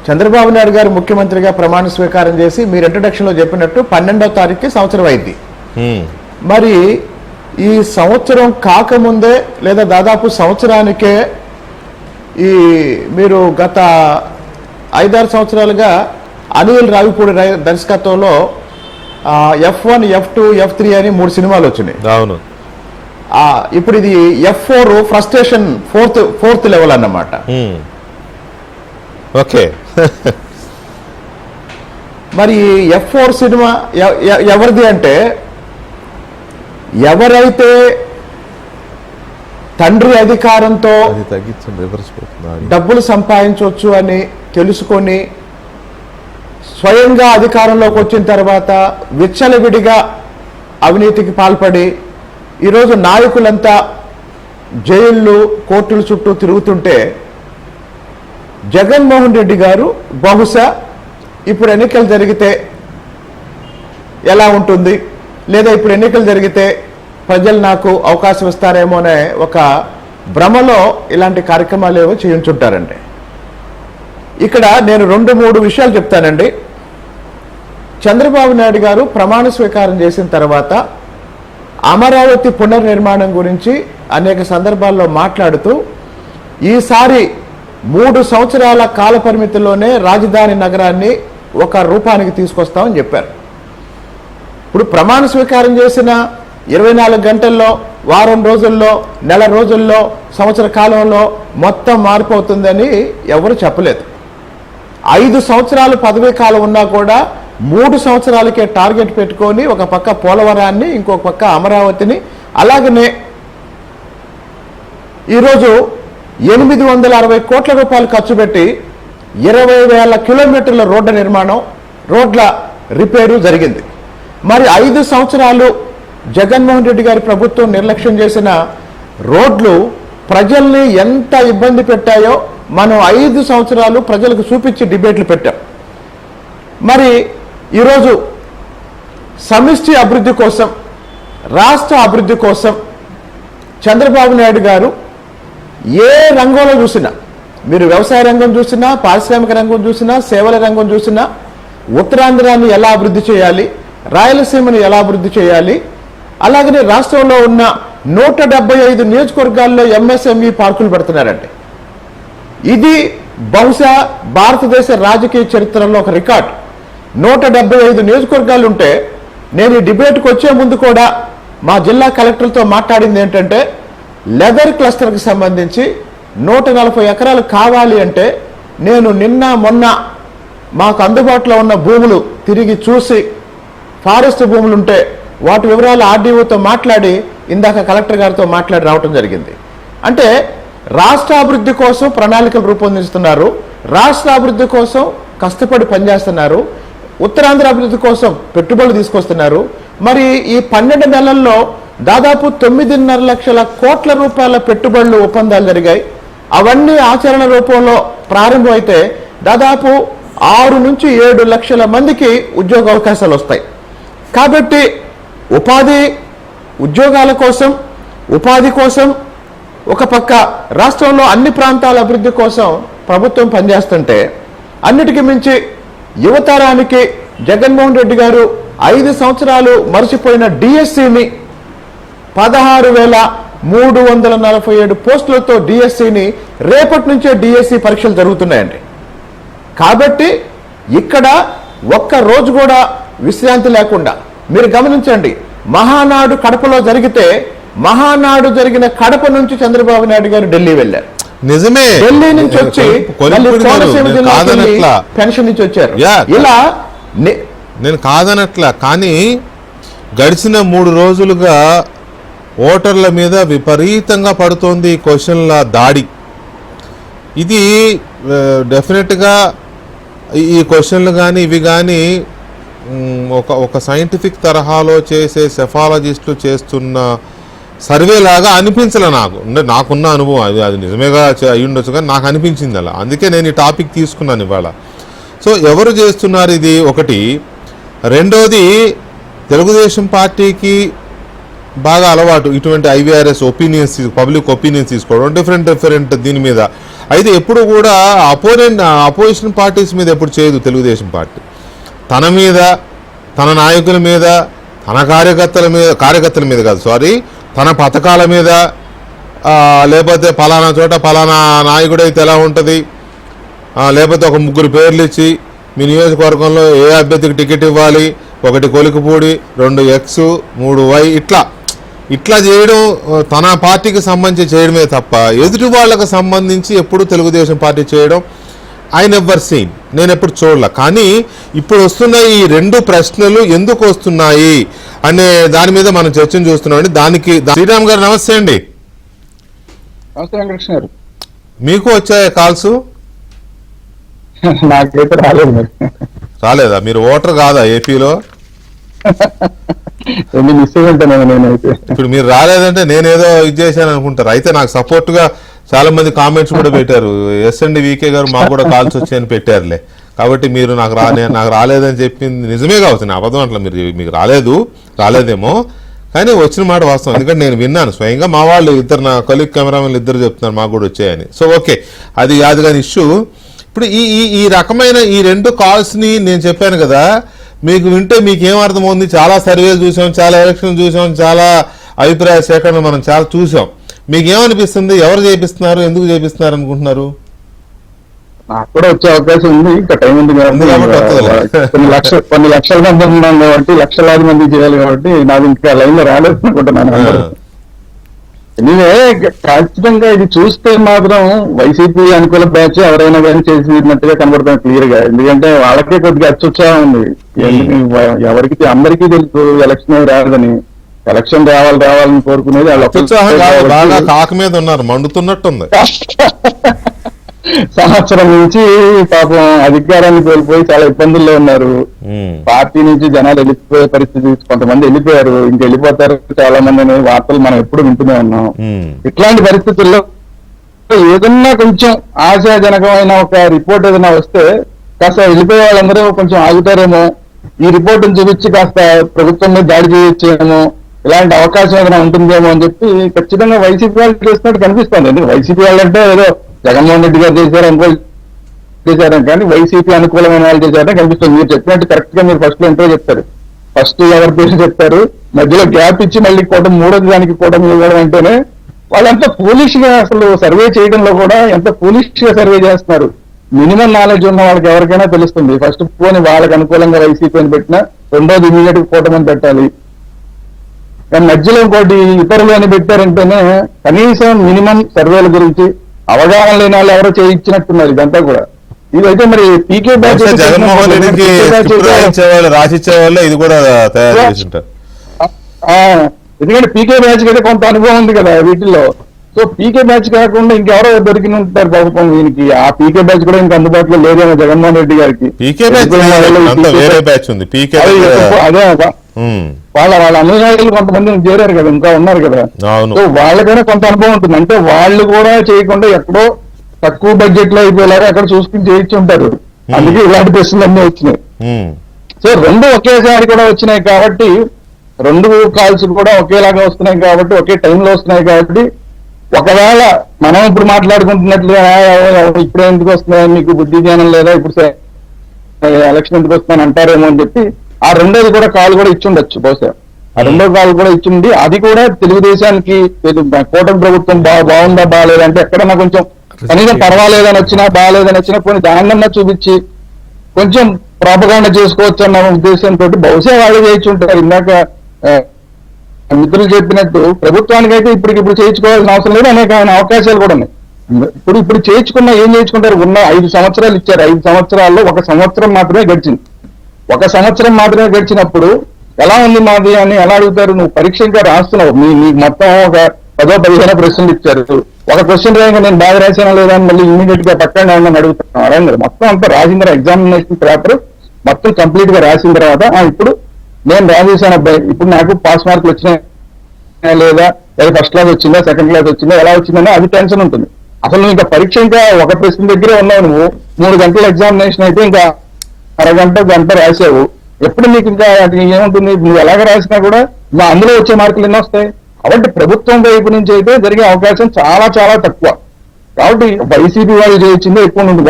Speaker 3: చంద్రబాబు నాయుడు గారు ముఖ్యమంత్రిగా ప్రమాణ స్వీకారం చేసి మీరు ఇంట్రడక్షన్లో చెప్పినట్టు 12వ తారీఖుకి సంవత్సరం అయింది. మరి ఈ సంవత్సరం కాకముందే లేదా దాదాపు సంవత్సరానికే ఈ మీరు గత 5-6 సంవత్సరాలుగా అనిల్ రావిపూడి దర్శకత్వంలో F1, F2, F3 అని 3 సినిమాలు వచ్చినాయి.
Speaker 1: అవును.
Speaker 3: ఇప్పుడు ఇది F4 ఫ్రస్ట్రేషన్ ఫోర్త్ లెవెల్ అన్నమాట.
Speaker 1: ఓకే.
Speaker 3: మరి F4 సినిమా ఎవరిది అంటే, ఎవరైతే తండ్రి అధికారంతో డబ్బులు సంపాదించవచ్చు అని తెలుసుకొని స్వయంగా అధికారంలోకి వచ్చిన తర్వాత విచ్చలవిడిగా అవినీతికి పాల్పడి ఈరోజు నాయకులంతా జైళ్ళు కోర్టుల చుట్టూ తిరుగుతుంటే జగన్మోహన్ రెడ్డి గారు బహుశా ఇప్పుడు ఎన్నికలు జరిగితే ఎలా ఉంటుంది, లేదా ఇప్పుడు ఎన్నికలు జరిగితే ప్రజలు నాకు అవకాశం ఇస్తారేమో అనే ఒక భ్రమలో ఇలాంటి కార్యక్రమాలు ఏవో చేయించుంటారండి. ఇక్కడ నేను 2-3 విషయాలు చెప్తానండి. చంద్రబాబు నాయుడు గారు ప్రమాణ స్వీకారం చేసిన తర్వాత అమరావతి పునర్నిర్మాణం గురించి అనేక సందర్భాల్లో మాట్లాడుతూ ఈసారి 3 సంవత్సరాల కాల పరిమితిలోనే రాజధాని నగరాన్ని ఒక రూపానికి తీసుకొస్తామని చెప్పారు. ఇప్పుడు ప్రమాణ స్వీకారం చేసిన 24 గంటల్లో, వారం రోజుల్లో, నెల రోజుల్లో, సంవత్సర కాలంలో మొత్తం మార్పు అవుతుందని ఎవరు చెప్పలేదు. 5 సంవత్సరాలు పదవీ కాలం ఉన్నా కూడా 3 సంవత్సరాలకే టార్గెట్ పెట్టుకొని ఒక పక్క పోలవరాన్ని, ఇంకొక పక్క అమరావతిని, అలాగనే ఈరోజు 860 కోట్ల రూపాయలు ఖర్చు పెట్టి 20,000 కిలోమీటర్ల రోడ్ల నిర్మాణం, రోడ్ల రిపేరు జరిగింది. మరి 5 సంవత్సరాలు జగన్మోహన్ రెడ్డి గారి ప్రభుత్వం నిర్లక్ష్యం చేసిన రోడ్లు ప్రజల్ని ఎంత ఇబ్బంది పెట్టాయో మనం 5 సంవత్సరాలు ప్రజలకు చూపించి డిబేట్లు పెట్టాం. మరి ఈరోజు సమిష్టి అభివృద్ధి కోసం, రాష్ట్ర అభివృద్ధి కోసం చంద్రబాబు నాయుడు గారు ఏ రంగంలో చూసినా, మీరు వ్యవసాయ రంగం చూసినా, పారిశ్రామిక రంగం చూసినా, సేవల రంగం చూసినా, ఉత్తరాంధ్రాన్ని ఎలా అభివృద్ధి చేయాలి, రాయలసీమను ఎలా అభివృద్ధి చేయాలి, అలాగనే రాష్ట్రంలో ఉన్న 175 నియోజకవర్గాల్లో ఎంఎస్ఎంఈ పార్కులు పెడుతున్నారండి. ఇది బహుశా భారతదేశ రాజకీయ చరిత్రలో ఒక రికార్డ్. 175 నియోజకవర్గాలు ఉంటే నేను ఈ డిబేట్కి వచ్చే ముందు కూడా మా జిల్లా కలెక్టర్లతో మాట్లాడింది ఏంటంటే, లెదర్ క్లస్టర్కి సంబంధించి 140 ఎకరాలు కావాలి అంటే నేను నిన్న మొన్న మాకు అందుబాటులో ఉన్న భూములు తిరిగి చూసి, ఫారెస్ట్ భూములు ఉంటే వాటి వివరాలు ఆర్డీఓతో మాట్లాడి ఇందాక కలెక్టర్ గారితో మాట్లాడి రావటం జరిగింది. అంటే రాష్ట్ర అభివృద్ధి కోసం ప్రణాళికలు రూపొందిస్తున్నారు, రాష్ట్ర అభివృద్ధి కోసం కష్టపడి పనిచేస్తున్నారు, ఉత్తరాంధ్ర అభివృద్ధి కోసం పెట్టుబడులు తీసుకొస్తున్నారు. మరి ఈ 12 నెలల్లో దాదాపు 9.5 లక్షల కోట్ల రూపాయల పెట్టుబడులు ఒప్పందాలు జరిగాయి. అవన్నీ ఆచరణ రూపంలో ప్రారంభమైతే దాదాపు 6 నుంచి 7 లక్షల మందికి ఉద్యోగ అవకాశాలు వస్తాయి. కాబట్టి ఉద్యోగాల కోసం, ఉపాధి కోసం ఒక పక్క రాష్ట్రంలో అన్ని ప్రాంతాల అభివృద్ధి కోసం ప్రభుత్వం పనిచేస్తుంటే, అన్నిటికీ మించి యువతరానికి జగన్మోహన్ రెడ్డి గారు 5 సంవత్సరాలు మరిచిపోయిన డిఎస్సిని 16,347 పోస్టులతో డిఎస్సిని రేపటి నుంచే డిఎస్సి పరీక్షలు జరుగుతున్నాయండి. కాబట్టి ఇక్కడ ఒక్క రోజు కూడా విశ్రాంతి లేకుండా మీరు గమనించండి. మహానాడు కడపలో జరిగితే, మహానాడు జరిగిన కడప నుంచి చంద్రబాబు నాయుడు గారు ఢిల్లీ వెళ్ళారు.
Speaker 1: నిజమే,
Speaker 3: ఢిల్లీ నుంచి వచ్చి పెన్షన్ నుంచి వచ్చారు. ఇలా
Speaker 1: నేను కాదనట్లా, కానీ గడిచిన 3 రోజులుగా ఓటర్ల మీద విపరీతంగా పడుతోంది క్వశ్చన్ల దాడి. ఇది డెఫినెట్గా ఈ క్వశ్చన్లు కానీ ఇవి కానీ ఒక సైంటిఫిక్ తరహాలో చేసే సెఫాలజిస్టులు చేస్తున్న సర్వే లాగా అనిపించలే నాకు. నాకున్న అనుభవం అది నిజమేగా అయి ఉండొచ్చు, కానీ నాకు అనిపించింది అలా. అందుకే నేను ఈ టాపిక్ తీసుకున్నాను ఇవాళ. సో ఎవరు చేస్తున్నారు ఇది ఒకటి. రెండోది, తెలుగుదేశం పార్టీకి బాగా అలవాటు ఇటువంటి ఐవీఆర్ఎస్ ఒపీనియన్స్, పబ్లిక్ ఒపీనియన్స్ తీసుకోవడం డిఫరెంట్ దీని మీద. అయితే ఎప్పుడు కూడా అపోజిషన్ పార్టీస్ మీద ఎప్పుడు చేయదు తెలుగుదేశం పార్టీ. తన మీద, తన నాయకుల మీద, తన కార్యకర్తల మీద కాదు, తన పథకాల మీద, లేకపోతే పలానా చోట పలానా నాయకుడైతే ఎలా ఉంటుంది, లేకపోతే ఒక 3 పేర్లు ఇచ్చి మీ నియోజకవర్గంలో ఏ అభ్యర్థికి టికెట్ ఇవ్వాలి, 1 కొలికిపూడి, 2 X, 3 Y, ఇట్లా చేయడం తన పార్టీకి సంబంధించి చేయడమే తప్ప ఎదుటి వాళ్ళకు సంబంధించి ఎప్పుడు తెలుగుదేశం పార్టీ చేయడం ఐ నెవర్ సీన్, నేను ఎప్పుడు చూడలే. కానీ ఇప్పుడు వస్తున్న ఈ 2 ప్రశ్నలు ఎందుకు వస్తున్నాయి అనే దాని మీద మనం చర్చను చూస్తున్నామండి. దానికి శ్రీరామ్ గారు నమస్తే అండి.
Speaker 4: నమస్తే వెంకటకృష్ణ గారు.
Speaker 1: మీకు వచ్చాయా కాల్స్?
Speaker 4: నాకైతే రాలేదు మరి.
Speaker 1: రాలేదా? మీరు ఓటర్ కాదా ఏపీలో?
Speaker 4: మిస్ అయ్యింటాను నేనైతే.
Speaker 1: ఇప్పుడు మీరు రాలేదంటే నేనేదో ఇది చేశాను అనుకుంటారు. అయితే నాకు సపోర్ట్ గా చాలా మంది కామెంట్స్ కూడా పెట్టారు. ఎస్ఎండి వీకే గారు మాకు కూడా కాల్స్ వచ్చాయని పెట్టారులే. కాబట్టి మీరు నాకు రాలేదని చెప్పింది నిజమే కావచ్చు, నా అబద్ధం అట్లా. మీకు రాలేదేమో, కానీ వచ్చిన మాట వాస్తవం. ఎందుకంటే నేను విన్నాను స్వయంగా, మా వాళ్ళు ఇద్దరు, నా కొలీగ్ కెమెరామెన్లు ఇద్దరు చెప్తున్నారు మాకు కూడా వచ్చాయని. సో ఓకే, అది కాదు కానీ ఇష్యూ. ఇప్పుడు ఈ రకమైన ఈ 2 కాల్స్ని నేను చెప్పాను కదా, మీకు వింటే మీకు ఏం అర్థమవుతుంది? చాలా సర్వేలు చూసాం, చాలా ఎలక్షన్లు చూసాం, చాలా అభిప్రాయ సేకరణ మనం చాలా చూసాం. మీకు ఏమనిపిస్తుంది? ఎవరు చేపిస్తున్నారు, ఎందుకు చేపిస్తున్నారు అనుకుంటున్నారు?
Speaker 4: నాకు కూడా వచ్చే అవకాశం ఉంది, ఇంకా టైం ఉంది కాబట్టి. కొన్ని లక్షల మంది ఉన్నాం కాబట్టి, లక్షలాది మంది చేయాలి కాబట్టి నాకు ఇంకా లైన్ లో రాలేదు అనుకుంటున్నాను. ఎనీవే, ఖచ్చితంగా ఇది చూస్తే మాత్రం వైసీపీ అనుకూల బ్యాచ్ ఎవరైనా కానీ చేసినట్టుగా కనబడుతుంది క్లియర్ గా. ఎందుకంటే వాళ్ళకే కొద్దిగా అత్యుత్సాహం ఉంది. ఎవరికి అందరికీ తెలుసు ఎలక్షన్ రాదని. ఎలక్షన్ రావాలని కోరుకునేది
Speaker 1: బాగా కాక మీద ఉన్నారు, మండుతున్నట్టుంది.
Speaker 4: సంవత్సరం నుంచి పాపం అధికారాన్ని కోల్పోయి చాలా ఇబ్బందుల్లో ఉన్నారు. పార్టీ నుంచి జనాలు వెళ్ళిపోయే పరిస్థితి, కొంతమంది వెళ్ళిపోయారు, ఇంక వెళ్ళిపోతారు చాలా మంది అనే వార్తలు మనం ఎప్పుడు వింటూనే ఉన్నాం. ఇట్లాంటి పరిస్థితుల్లో ఏదన్నా కొంచెం ఆశాజనకమైన ఒక రిపోర్ట్ ఏదైనా వస్తే కాస్త వెళ్ళిపోయే వాళ్ళందరూ కొంచెం ఆగుతారేమో, ఈ రిపోర్ట్ చూపించి కాస్త ప్రభుత్వం మీద దాడి చేయొచ్చేమో, ఇలాంటి అవకాశం ఏదైనా ఉంటుందేమో అని చెప్పి ఖచ్చితంగా వైసీపీ వాళ్ళు చేస్తున్నట్టు కనిపిస్తుంది. ఎందుకంటే వైసీపీ వాళ్ళంటే ఏదో జగన్మోహన్ రెడ్డి గారు చేశారు, ఇంకోటి చేశారని, కానీ వైసీపీ అనుకూలమైన వాళ్ళు చేశారని కనిపిస్తుంది. మీరు చెప్పినట్టు కరెక్ట్ గా మీరు ఫస్ట్ లో ఎంతో చెప్తారు, ఫస్ట్ ఎవరి పేరు చెప్తారు, మధ్యలో గ్యాప్ ఇచ్చి మళ్ళీ కూటమి మూడోది దానికి కూటమి ఇవ్వడం అంటేనే వాళ్ళంతా ఫూలిష్ గా అసలు సర్వే చేయడంలో కూడా ఎంత ఫూలిష్ గా సర్వే చేస్తున్నారు. మినిమం నాలెడ్జ్ ఉన్న వాళ్ళకి ఎవరికైనా తెలుస్తుంది. ఫస్ట్ పోని వాళ్ళకి అనుకూలంగా వైసీపీని పెట్టినా, రెండోది ఇమీడియట్ గా కూటమిని పెట్టాలి. కానీ మధ్యలో ఇంకోటి ఇతరులు అని పెట్టారంటేనే కనీసం మినిమం సర్వేల గురించి అవగాహన లేని వాళ్ళు ఎవరో చేయించినట్టున్నారు ఇదంతా కూడా. ఇదైతే మరి పీకే బ్యాచ్
Speaker 1: జగన్మోహన్ రెడ్డికి రాసిచ్చే వాళ్ళు ఇది కూడా తయారు చేసి ఉంటారు.
Speaker 4: ఎందుకంటే పీకే బ్యాచ్ అయితే కొంత అనుభవం ఉంది కదా వీటిల్లో. సో పీకే బ్యాచ్ కాకుండా ఇంకెవరో దొరికిన ఉంటారు పాపం దీనికి. ఆ పీకే బ్యాచ్ కూడా ఇంకా అందుబాటులో లేదేమో జగన్మోహన్ రెడ్డి గారికి. అదే వాళ్ళ అనుయాయులు కొంతమంది చేరారు కదా, ఇంకా ఉన్నారు కదా. సో వాళ్ళకైనా కొంత అనుభవం ఉంటుంది. అంటే వాళ్ళు కూడా చేయకుండా ఎక్కడో తక్కువ బడ్జెట్ లో అయిపోయేలాగా అక్కడ చూసుకుని చేయించి ఉంటారు. అందుకే ఇలాంటి ప్రశ్నలు అన్నీ వచ్చినాయి. సో 2 ఒకేసారి కూడా వచ్చినాయి కాబట్టి, 2 కాల్స్ కూడా ఒకేలాగా వస్తున్నాయి కాబట్టి, ఒకే టైంలో వస్తున్నాయి కాబట్టి, ఒకవేళ మనం ఇప్పుడు మాట్లాడుకుంటున్నట్లుగా ఇప్పుడే ఎందుకు వస్తున్నాయి, మీకు బుద్ధి జ్ఞానం లేదా, ఇప్పుడు ఎలక్షన్ ఎందుకు వస్తున్నాను అంటారేమో అని చెప్పి ఆ రెండోది కూడా కాల్ కూడా ఇచ్చి ఉండొచ్చు బహుశా. ఆ రెండో కాల్ కూడా ఇచ్చిండి, అది కూడా తెలుగుదేశానికి కూటమి ప్రభుత్వం బాగుందా బాగాలేదా అంటే ఎక్కడన్నా కొంచెం కనీసం పర్వాలేదని వచ్చినా బాగాలేదని వచ్చినా కొన్ని దాన్నన్నా చూపించి కొంచెం ప్రాపగాండా చేసుకోవచ్చు అన్న ఉద్దేశంతో బహుశా వాళ్ళు చేయించి ఉంటారు. ఇందాక మిత్రులు చెప్పినట్టు ప్రభుత్వానికైతే ఇప్పటికిప్పుడు చేయించుకోవాల్సిన అవసరం లేదు, అనేక అవకాశాలు కూడా ఉన్నాయి. ఇప్పుడు చేయించుకున్నా ఏం చేయించుకుంటారు? ఉన్న 5 సంవత్సరాలు ఇచ్చారు, 5 సంవత్సరాల్లో 1 సంవత్సరం మాత్రమే గడిచింది. 1 సంవత్సరం మాత్రమే గడిచినప్పుడు ఎలా ఉంది మాది అని ఎలా అడుగుతారు? నువ్వు పరీక్ష ఇంకా రాస్తున్నావు, నీకు మొత్తం ఒక 10-15 ప్రశ్నలు ఇచ్చారు. ఒక క్వశ్చన్ రాగా నేను బాగా రాసానా లేదా అని మళ్ళీ ఇమీడియట్ గా పక్కన ఏమన్నా అడుగుతున్నాను. అలా మొత్తం అంతా రాసిన తర్వాత ఎగ్జామినేషన్ పేపర్ మొత్తం కంప్లీట్ గా రాసిన తర్వాత ఇప్పుడు నేను రాసేసాను అబ్బాయి, ఇప్పుడు నాకు పాస్ మార్కులు వచ్చినాయా లేదా ఫస్ట్ క్లాస్ వచ్చిందా, సెకండ్ క్లాస్ వచ్చిందా, ఎలా వచ్చిందని అది టెన్షన్ ఉంటుంది. అసలు నువ్వు ఇంకా పరీక్ష ఇంకా ఒక ప్రశ్న దగ్గరే ఉన్నావు. నువ్వు 3 గంటల ఎగ్జామినేషన్ అయితే ఇంకా గంట రాసావు. ఎప్పుడు నీకు ఇంకా ఏముంటుంది? నువ్వు ఎలాగ రాసినా కూడా అందులో వచ్చే మార్కులు ఎన్నో వస్తాయి. కాబట్టి ప్రభుత్వం వైపు నుంచి అయితే జరిగే అవకాశం చాలా చాలా తక్కువ. కాబట్టి వైసీపీ వాళ్ళు చేయించిందే ఎక్కువ ఉంటుంది.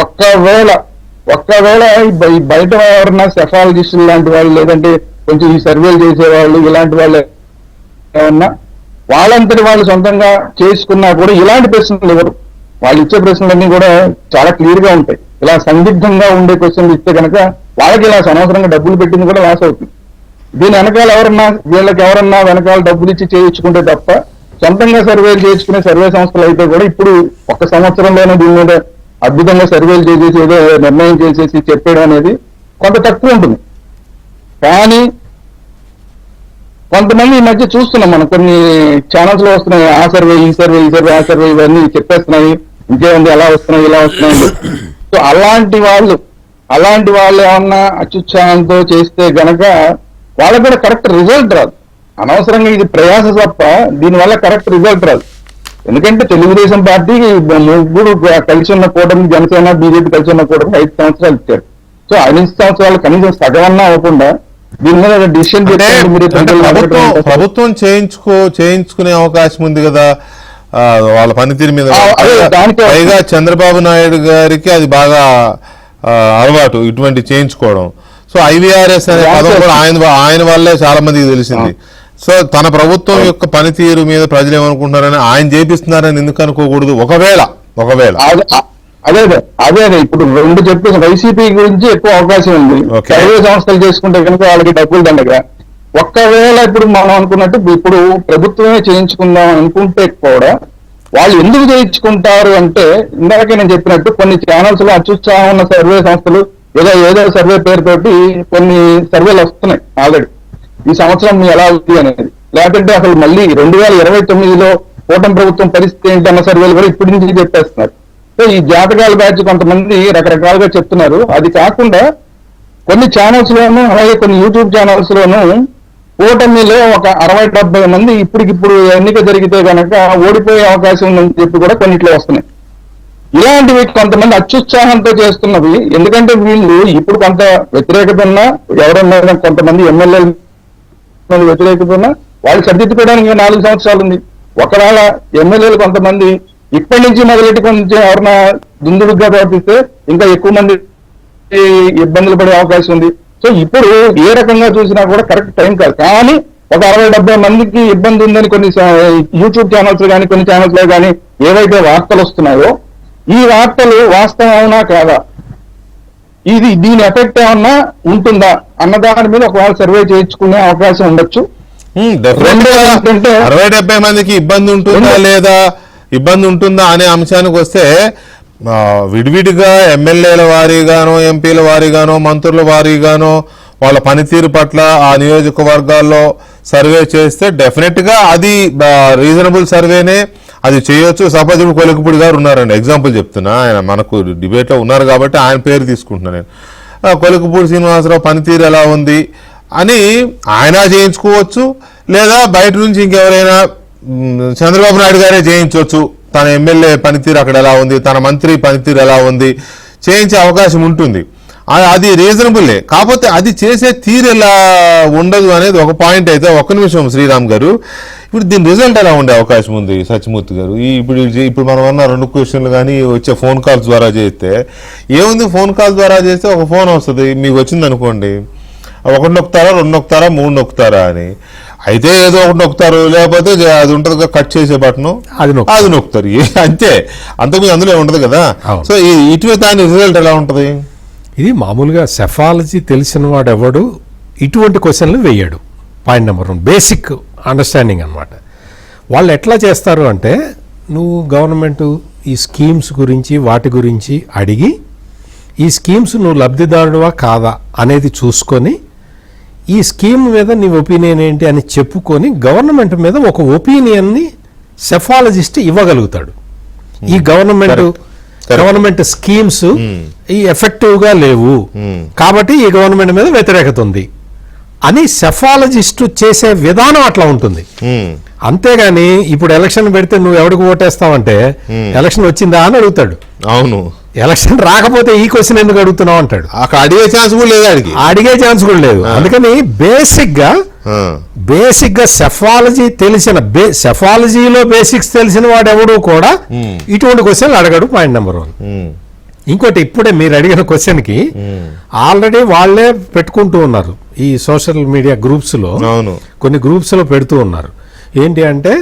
Speaker 4: ఒక్కవేళ బయట ఎవరన్నా సెఫాలజిస్టులు లాంటి వాళ్ళు, లేదంటే కొంచెం ఈ సర్వేలు చేసేవాళ్ళు ఇలాంటి వాళ్ళు ఏమన్నా వాళ్ళంతటి వాళ్ళు సొంతంగా చేసుకున్నా కూడా ఇలాంటి ప్రశ్నలు ఇవ్వరు. వాళ్ళు ఇచ్చే ప్రశ్నలన్నీ కూడా చాలా క్లియర్ గా ఉంటాయి. ఇలా సందిగ్ధంగా ఉండే క్వశ్చన్లు ఇస్తే కనుక వాళ్ళకి ఇలా అనవసరంగా డబ్బులు పెట్టింది కూడా లాస్ అవుతుంది. దీని వెనకాల వీళ్ళకి ఎవరన్నా వెనకాల డబ్బులు ఇచ్చి చేయించుకుంటే తప్ప సొంతంగా సర్వేలు చేయించుకునే సర్వే సంస్థలు అయితే కూడా ఇప్పుడు 1 సంవత్సరంలోనే దీని మీద అద్భుతంగా సర్వేలు చేసేసి ఏదో నిర్ణయం చేసేసి చెప్పేయడం అనేది కొంత తక్కువ ఉంటుంది. కానీ కొంతమంది ఈ మధ్య చూస్తున్నాం మనం, కొన్ని ఛానల్స్ లో వస్తున్నాయి, ఆ సర్వే ఈ సర్వే ఆ సర్వే ఇవన్నీ చెప్పేస్తున్నాయి, ఇంకేముంది అలా వస్తున్నాయి ఇలా వస్తున్నాయి. సో అలాంటి వాళ్ళు అలాంటి వాళ్ళు ఏమన్నా అత్యుత్సాహంతో చేస్తే గనక వాళ్ళకు కూడా కరెక్ట్ రిజల్ట్ రాదు. అనవసరంగా ఇది ప్రయాస తప్ప దీనివల్ల కరెక్ట్ రిజల్ట్ రాదు. ఎందుకంటే తెలుగుదేశం పార్టీ ముగ్గురు కలిసి ఉన్న కూటమి, జనసేన బీజేపీ కలిసి ఉన్న కూటమి 5 సంవత్సరాలు ఇచ్చారు. సో 5 సంవత్సరాలు కనీసం సగమన్నా అవ్వకుండా దీని మీద డిసిషన్
Speaker 1: ప్రభుత్వం చేయించుకునే అవకాశం ఉంది కదా వాళ్ళ పనితీరు మీద. పైగా చంద్రబాబు నాయుడు గారికి అది బాగా అలవాటు ఇటువంటి చేయించుకోవడం. సో IVRS అనే పదం కూడా ఆయన వల్లే చాలా మందికి తెలిసింది. సో తన ప్రభుత్వం యొక్క పనితీరు మీద ప్రజలు ఏమనుకుంటున్నారని ఆయన చేపిస్తున్నారని ఎందుకు అనుకోకూడదు? ఒకవేళ
Speaker 4: అదే ఇప్పుడు 2 చెప్పేసి వైసీపీ గురించి ఎక్కువ అవకాశం ఉంది. సర్వే సంస్థలు చేసుకుంటే కనుక వాళ్ళకి డబ్బులు దండగా. ఒక్కవేళ ఇప్పుడు మనం అనుకున్నట్టు ఇప్పుడు ప్రభుత్వమే చేయించుకుందాం అనుకుంటే కూడా వాళ్ళు ఎందుకు చేయించుకుంటారు అంటే, ఇందాకే నేను చెప్పినట్టు కొన్ని ఛానల్స్ లో అత్యుత్సాహం ఉన్న సర్వే సంస్థలు ఏదో సర్వే పేరుతోటి కొన్ని సర్వేలు వస్తున్నాయి ఆల్రెడీ. ఈ సంవత్సరం ఎలా ఉంది అనేది, లేకపోతే అసలు మళ్ళీ 2029లో కూటమి ప్రభుత్వం పరిస్థితి ఏంటి అన్న సర్వేలు కూడా ఇప్పటి నుంచి చెప్పేస్తున్నారు. సో ఈ జాతకాల బ్యాచ్ కొంతమంది రకరకాలుగా చెప్తున్నారు. అది కాకుండా కొన్ని ఛానల్స్ లోను, అలాగే కొన్ని యూట్యూబ్ ఛానల్స్ లోను కూటమిలో ఒక 60-70 మంది ఇప్పటికిప్పుడు ఎన్నిక జరిగితే కనుక ఓడిపోయే అవకాశం ఉందని చెప్పి కూడా కొన్నిట్లో వస్తున్నాయి. ఇలాంటివి కొంతమంది అత్యుత్సాహంతో చేస్తున్నవి. ఎందుకంటే వీళ్ళు ఇప్పుడు కొంత వ్యతిరేకత ఉన్నా, ఎవరన్నా కొంతమంది ఎమ్మెల్యేలు వ్యతిరేకత ఉన్నా వాళ్ళు సర్దిద్దుకోవడానికి 4 సంవత్సరాలు ఉంది. ఒకవేళ ఎమ్మెల్యేలు కొంతమంది ఇప్పటి నుంచి మొదలెట్టి కొంచెం ఎవరన్నా దుందుడుగా ప్రవర్తిస్తే ఇంకా ఎక్కువ మంది ఇబ్బందులు పడే అవకాశం ఉంది. సో ఇప్పుడు ఏ రకంగా చూసినా కూడా కరెక్ట్ టైం కాదు. కానీ ఒక 60-70 మందికి ఇబ్బంది ఉందని కొన్ని యూట్యూబ్ ఛానల్స్ కానీ కొన్ని ఛానల్స్ లో కానీ ఏవైతే వార్తలు వస్తున్నాయో, ఈ వార్తలు వాస్తవం అవునా కాదా, దీని ఎఫెక్ట్ ఏమన్నా ఉంటుందా అన్న దాని మీద ఒకవేళ సర్వే చేయించుకునే అవకాశం ఉండొచ్చు.
Speaker 1: 60-70 మందికి ఇబ్బంది ఉంటుందా లేదా, ఇబ్బంది ఉంటుందా అనే అంశానికి వస్తే విడివిడిగా ఎమ్మెల్యేల వారీగానో, ఎంపీల వారీగానో, మంత్రుల వారీగానో వాళ్ళ పనితీరు పట్ల ఆ నియోజకవర్గాల్లో సర్వే చేస్తే డెఫినెట్ గా అది రీజనబుల్ సర్వేనే, అది చేయొచ్చు. సపోజ్ ఇప్పుడు కొలికపూడి గారు ఉన్నారండి, ఎగ్జాంపుల్ చెప్తున్నా, ఆయన మనకు డిబేట్ లో ఉన్నారు కాబట్టి ఆయన పేరు తీసుకుంటున్నాను నేను. కొలికపూడి శ్రీనివాసరావు పనితీరు ఎలా ఉంది అని ఆయన చేయించుకోవచ్చు, లేదా బయట నుంచి ఇంకెవరైనా చంద్రబాబు నాయుడు గారే చేయించవచ్చు. తన ఎమ్మెల్యే పనితీరు అక్కడ ఎలా ఉంది, తన మంత్రి పనితీరు ఎలా ఉంది చేయించే అవకాశం ఉంటుంది. అది రీజనబుల్లే. కాకపోతే అది చేసే తీరు ఎలా ఉండదు అనేది ఒక పాయింట్. అయితే ఒక్క నిమిషం శ్రీరామ్ గారు, ఇప్పుడు దీని రిజల్ట్ ఎలా ఉండే అవకాశం ఉంది సత్యమూర్తి గారు? ఇప్పుడు మనం అన్న 2 క్వశ్చన్లు కానీ వచ్చే ఫోన్ కాల్స్ ద్వారా చేస్తే ఏముంది? ఫోన్ కాల్ ద్వారా చేస్తే ఒక ఫోన్ వస్తుంది, మీకు వచ్చింది అనుకోండి, 1 నొక్కుతారా, 2 నొక్కుతారా, 3 నొక్కుతారా అని. అయితే ఏదో ఒకటి నొక్కుతారు, లేకపోతే అది ఉంటుంది కట్ చేసే బటన్, అది నొక్కుతారు, అంతే. అంతకుముందు అందులో ఉండదు కదా. సో ఇటువే దాని రిజల్ట్ ఎలా ఉంటుంది?
Speaker 2: ఇది మామూలుగా సెఫాలజీ తెలిసిన వాడు ఎవడు ఇటువంటి క్వశ్చన్లు వేయడు. పాయింట్ నెంబర్ 1 బేసిక్ అండర్స్టాండింగ్ అనమాట. వాళ్ళు ఎట్లా చేస్తారు అంటే, నువ్వు గవర్నమెంట్ ఈ స్కీమ్స్ గురించి వాటి గురించి అడిగి, ఈ స్కీమ్స్ నువ్వు లబ్ధిదారుడువా కాదా అనేది చూసుకొని, ఈ స్కీమ్ మీద నీ ఒపీనియన్ ఏంటి అని చెప్పుకొని గవర్నమెంట్ మీద ఒక ఒపీనియన్ని సెఫాలజిస్ట్ ఇవ్వగలుగుతాడు. ఈ గవర్నమెంట్ స్కీమ్స్ ఈ ఎఫెక్టివ్ గా లేవు కాబట్టి ఈ గవర్నమెంట్ మీద వ్యతిరేకత ఉంది అని సెఫాలజిస్ట్ చేసే విధానం అట్లా ఉంటుంది. అంతేగాని ఇప్పుడు ఎలక్షన్ పెడితే నువ్వు ఎవరికి ఓటేస్తావంటే ఎలక్షన్ వచ్చిందా అని అడుగుతాడు.
Speaker 1: అవును,
Speaker 2: ఎలక్షన్ రాకపోతే ఈ క్వశ్చన్ ఎందుకు అడుగుతున్నావు అంటాడు.
Speaker 1: అడిగే ఛాన్స్ కూడా లేదు,
Speaker 2: అడిగే ఛాన్స్ కూడా లేదు. అందుకని బేసిక్ గా సెఫాలజీ సెఫాలజీలో బేసిక్స్ తెలిసిన వాడు ఎవడు కూడా ఇటువంటి క్వశ్చన్లు అడగడు. Point number 1. ఇంకోటి, ఇప్పుడే మీరు అడిగిన క్వశ్చన్ కి ఆల్రెడీ వాళ్లే పెట్టుకుంటూ ఉన్నారు ఈ సోషల్ మీడియా గ్రూప్స్ లో. కొన్ని గ్రూప్స్ లో పెడుతూ ఉన్నారు. ఏంటి అంటే,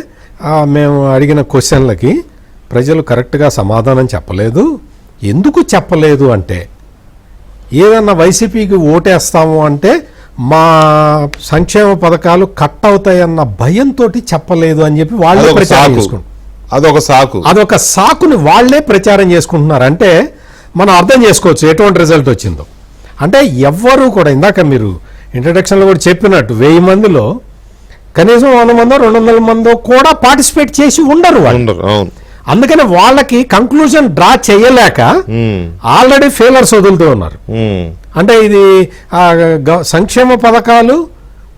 Speaker 2: మేము అడిగిన క్వశ్చన్లకి ప్రజలు కరెక్ట్ గా సమాధానం చెప్పలేదు. ఎందుకు చెప్పలేదు అంటే, ఏదన్నా వైసీపీకి ఓటేస్తాము అంటే మా సంక్షేమ పథకాలు కట్ అవుతాయన్న భయంతో చెప్పలేదు అని చెప్పి వాళ్ళే ప్రచారం చేసుకుంటారు. అదొక సాకుని వాళ్లే ప్రచారం చేసుకుంటున్నారు. అంటే మనం అర్థం చేసుకోవచ్చు ఎటువంటి రిజల్ట్ వచ్చిందో. అంటే ఎవ్వరూ కూడా, ఇందాక మీరు ఇంట్రడక్షన్లో కూడా చెప్పినట్టు 1000 మందిలో కనీసం 100 మందో 200 మందో కూడా పార్టిసిపేట్ చేసి ఉండరు వాళ్ళు. అందుకని వాళ్ళకి కంక్లూజన్ డ్రా చేయలేక ఆల్రెడీ ఫెయిలర్స్ వదులుతూ ఉన్నారు. అంటే ఇది సంక్షేమ పథకాలు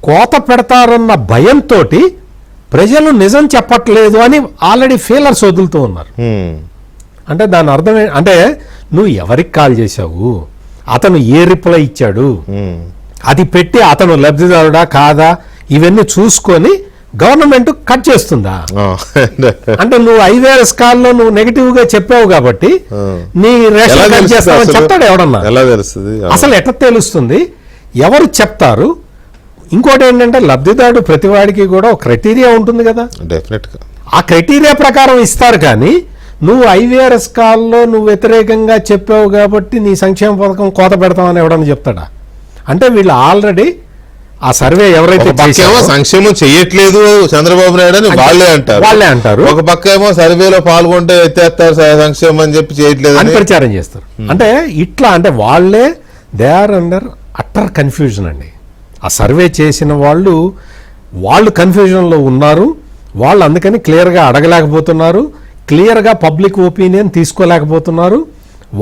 Speaker 2: కోత పెడతారన్న భయంతో ప్రజలు నిజం చెప్పట్లేదు అని ఆల్రెడీ ఫెయిలర్స్ వదులుతూ ఉన్నారు. అంటే దాని అర్థం అంటే నువ్వు ఎవరికి కాల్ చేశావు, అతను ఏ రిప్లై ఇచ్చాడు, అది పెట్టి అతను లబ్ధిదారుడా కాదా ఇవన్నీ చూసుకొని గవర్నమెంట్ కట్ చేస్తుందా? అంటే నువ్వు 5 years కాల్లో నువ్వు నెగిటివ్ గా చెప్పావు కాబట్టి నీ రేషన్ కట్ చేస్తావని చెప్తాడు ఎవడన్నా? అసలు ఎట్లా తెలుస్తుంది? ఎవరు చెప్తారు? ఇంకోటి ఏంటంటే లబ్ధిదారుడు ప్రతివాడికి కూడా ఒక క్రైటీరియా ఉంటుంది కదా,
Speaker 1: డెఫినెట్ గా
Speaker 2: ఆ క్రైటీరియా ప్రకారం ఇస్తారు. కానీ నువ్వు 5 years కాల్లో నువ్వు వ్యతిరేకంగా చెప్పావు కాబట్టి నీ సంక్షేమ పథకం కోత పెడతామని ఎవడన్నా చెప్తాడా? అంటే వీళ్ళు ఆల్రెడీ ఆ సర్వే ఎవరైతే
Speaker 1: సంక్షేమం చెయ్యట్లేదు చంద్రబాబు నాయుడు అని వాళ్ళే అంటారు. ఒక పక్క ఏమో సర్వేలో పాల్గొంటే ఎత్తేస్తారు సంక్షేమం అని చెప్పి చేయట్లేదు
Speaker 2: అని ప్రచారం చేస్తారు. అంటే ఇట్లా అంటే వాళ్ళే they are under utter confusion అండి. ఆ సర్వే చేసిన వాళ్ళు కన్ఫ్యూజన్లో ఉన్నారు. వాళ్ళు అందుకని క్లియర్గా అడగలేకపోతున్నారు, క్లియర్గా పబ్లిక్ ఒపీనియన్ తీసుకోలేకపోతున్నారు.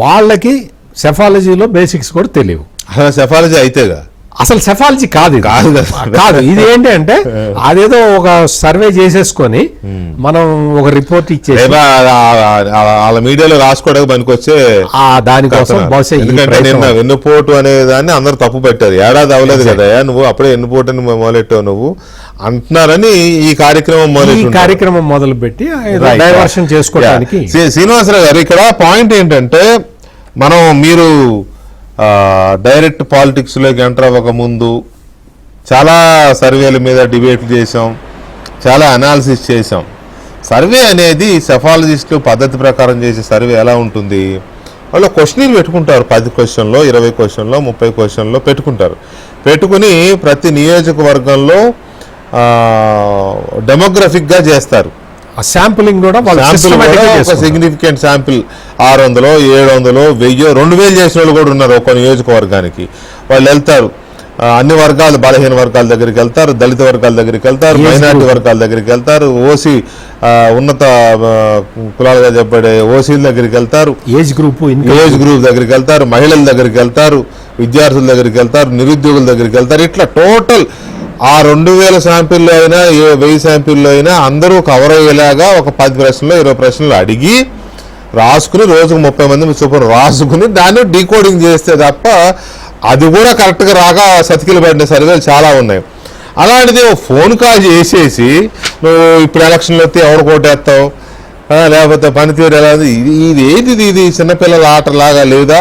Speaker 2: వాళ్ళకి సెఫాలజీలో బేసిక్స్ కూడా తెలియవు.
Speaker 1: సెఫాలజీ అయితేగా
Speaker 2: అసలు సెఫాలజీ కాదు ఇది ఏంటి అంటే అదేదో ఒక సర్వే చేసేసుకొని మనం ఒక రిపోర్ట్ ఇచ్చేసి
Speaker 1: వాళ్ళ మీడియాలో రాసుకోవడానికి పనికొచ్చే
Speaker 2: దానికోసం
Speaker 1: వెన్నుపోటు అనే దాన్ని అందరు తప్పు పెట్టారు. ఏడాది అవ్వలేదు కదా నువ్వు అప్పుడే వెన్నుపోటు అని మొదలెట్టావు నువ్వు అంటున్నారని ఈ కార్యక్రమం
Speaker 2: మొదలు పెట్టి డైవర్షన్ చేసుకోవడానికి.
Speaker 1: శ్రీనివాసరావు గారు ఇక్కడ పాయింట్ ఏంటంటే మీరు డైరెక్ట్ పాలిటిక్స్లోకి ఎంటర్ అవ్వక ముందు చాలా సర్వేల మీద డిబేట్లు చేసాం, చాలా అనాలిసిస్ చేసాం. సర్వే అనేది సెఫాలజిస్టులు పద్ధతి ప్రకారం చేసే సర్వే ఎలా ఉంటుంది? వాళ్ళు క్వశ్చన్లు పెట్టుకుంటారు, 10 questionలో 20 questionలో 30 questionలో పెట్టుకుని ప్రతి నియోజకవర్గంలో డెమోగ్రఫిక్గా చేస్తారు.
Speaker 2: శాంపులింగ్ కూడా
Speaker 1: సిగ్నిఫికెంట్ శాంపిల్ 600, 700, 1000, 2000 చేసిన వాళ్ళు కూడా ఉన్నారు ఒక నియోజకవర్గానికి. వాళ్ళు వెళ్తారు, అన్ని వర్గాలు, బలహీన వర్గాల దగ్గరికి వెళ్తారు, దళిత వర్గాల దగ్గరికి వెళ్తారు, మైనారిటీ వర్గాల దగ్గరికి వెళ్తారు, ఓసీ ఉన్నత కులాలుగా చెప్పబడే ఓసీల దగ్గరికి వెళ్తారు, ఏజ్ గ్రూప్ దగ్గరికి వెళ్తారు, మహిళల దగ్గరికి వెళ్తారు, విద్యార్థుల దగ్గరికి వెళ్తారు, నిరుద్యోగుల దగ్గరికి వెళ్తారు. ఇట్లా టోటల్ ఆ 2000 శాంపిల్లో అయినా 1000 శాంపిల్లో అయినా అందరూ కవర్ అయ్యేలాగా ఒక 10 ప్రశ్నలు 20 ప్రశ్నలు అడిగి రాసుకుని రోజుకు 30 మంది చొప్పున రాసుకుని దాన్ని డీకోడింగ్ చేస్తే తప్ప అది కూడా కరెక్ట్గా రాక సతికిలు పడిన సర్వేలు చాలా ఉన్నాయి. అలాంటిది ఫోన్ కాల్ చేసేసి నువ్వు ఇప్పుడు ఎలక్షన్లో వస్తే ఎవరు కోటేస్తావు, లేకపోతే పనితీరు ఎలా ఇది ఏంటిది, ఇది చిన్నపిల్లల ఆటలాగా లేదా?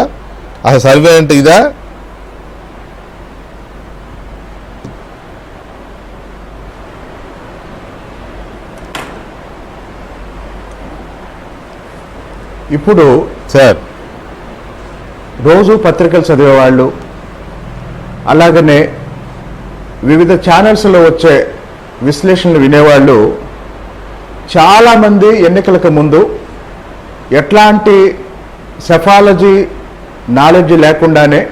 Speaker 1: అసలు సర్వే అంటే ఇదా?
Speaker 3: ఇప్పుడు
Speaker 1: సార్
Speaker 3: రోజు పత్రికలు చదివేవాళ్ళు, అలాగనే వివిధ ఛానల్స్లో వచ్చే విశ్లేషణలు వినేవాళ్ళు చాలామంది ఎన్నికలకు ముందు ఎట్లాంటి సెఫాలజీ నాలెడ్జ్ లేకుండానే,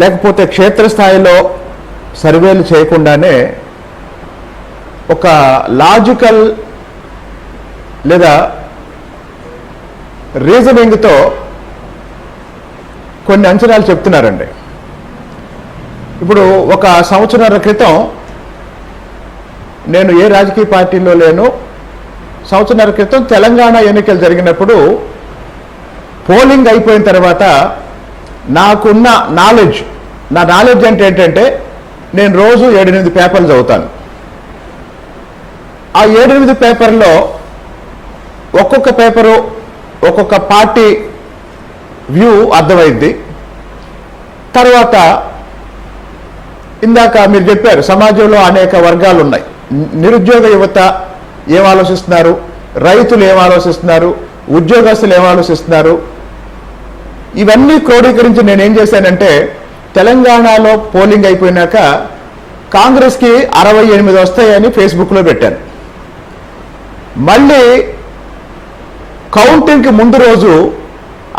Speaker 3: లేకపోతే క్షేత్రస్థాయిలో సర్వేలు చేయకుండానే ఒక లాజికల్ లేదా రీజనింగ్తో కొన్ని అంచనాలు చెప్తున్నారండి. ఇప్పుడు ఒక సంవత్సరాల క్రితం నేను ఏ రాజకీయ పార్టీలో లేను, సంవత్సరాల క్రితం తెలంగాణ ఎన్నికలు జరిగినప్పుడు పోలింగ్ అయిపోయిన తర్వాత నాకున్న నా నాలెడ్జ్ అంటే ఏంటంటే నేను రోజు 7-8 పేపర్లు చదువుతాను. ఆ 7-8 పేపర్లో ఒక్కొక్క పేపరు ఒక్కొక్క పార్టీ వ్యూ అర్థమైంది. తర్వాత ఇందాక మీరు చెప్పారు సమాజంలో అనేక వర్గాలు ఉన్నాయి. నిరుద్యోగ యువత ఏం ఆలోచిస్తున్నారు, రైతులు ఏం ఆలోచిస్తున్నారు, ఉద్యోగస్తులు ఏం ఆలోచిస్తున్నారు, ఇవన్నీ క్రోడీకరించి నేనేం చేశానంటే తెలంగాణలో పోలింగ్ అయిపోయినాక కాంగ్రెస్కి 68 వస్తాయని ఫేస్బుక్లో పెట్టాను. మళ్ళీ కౌంటింగ్కి ముందు రోజు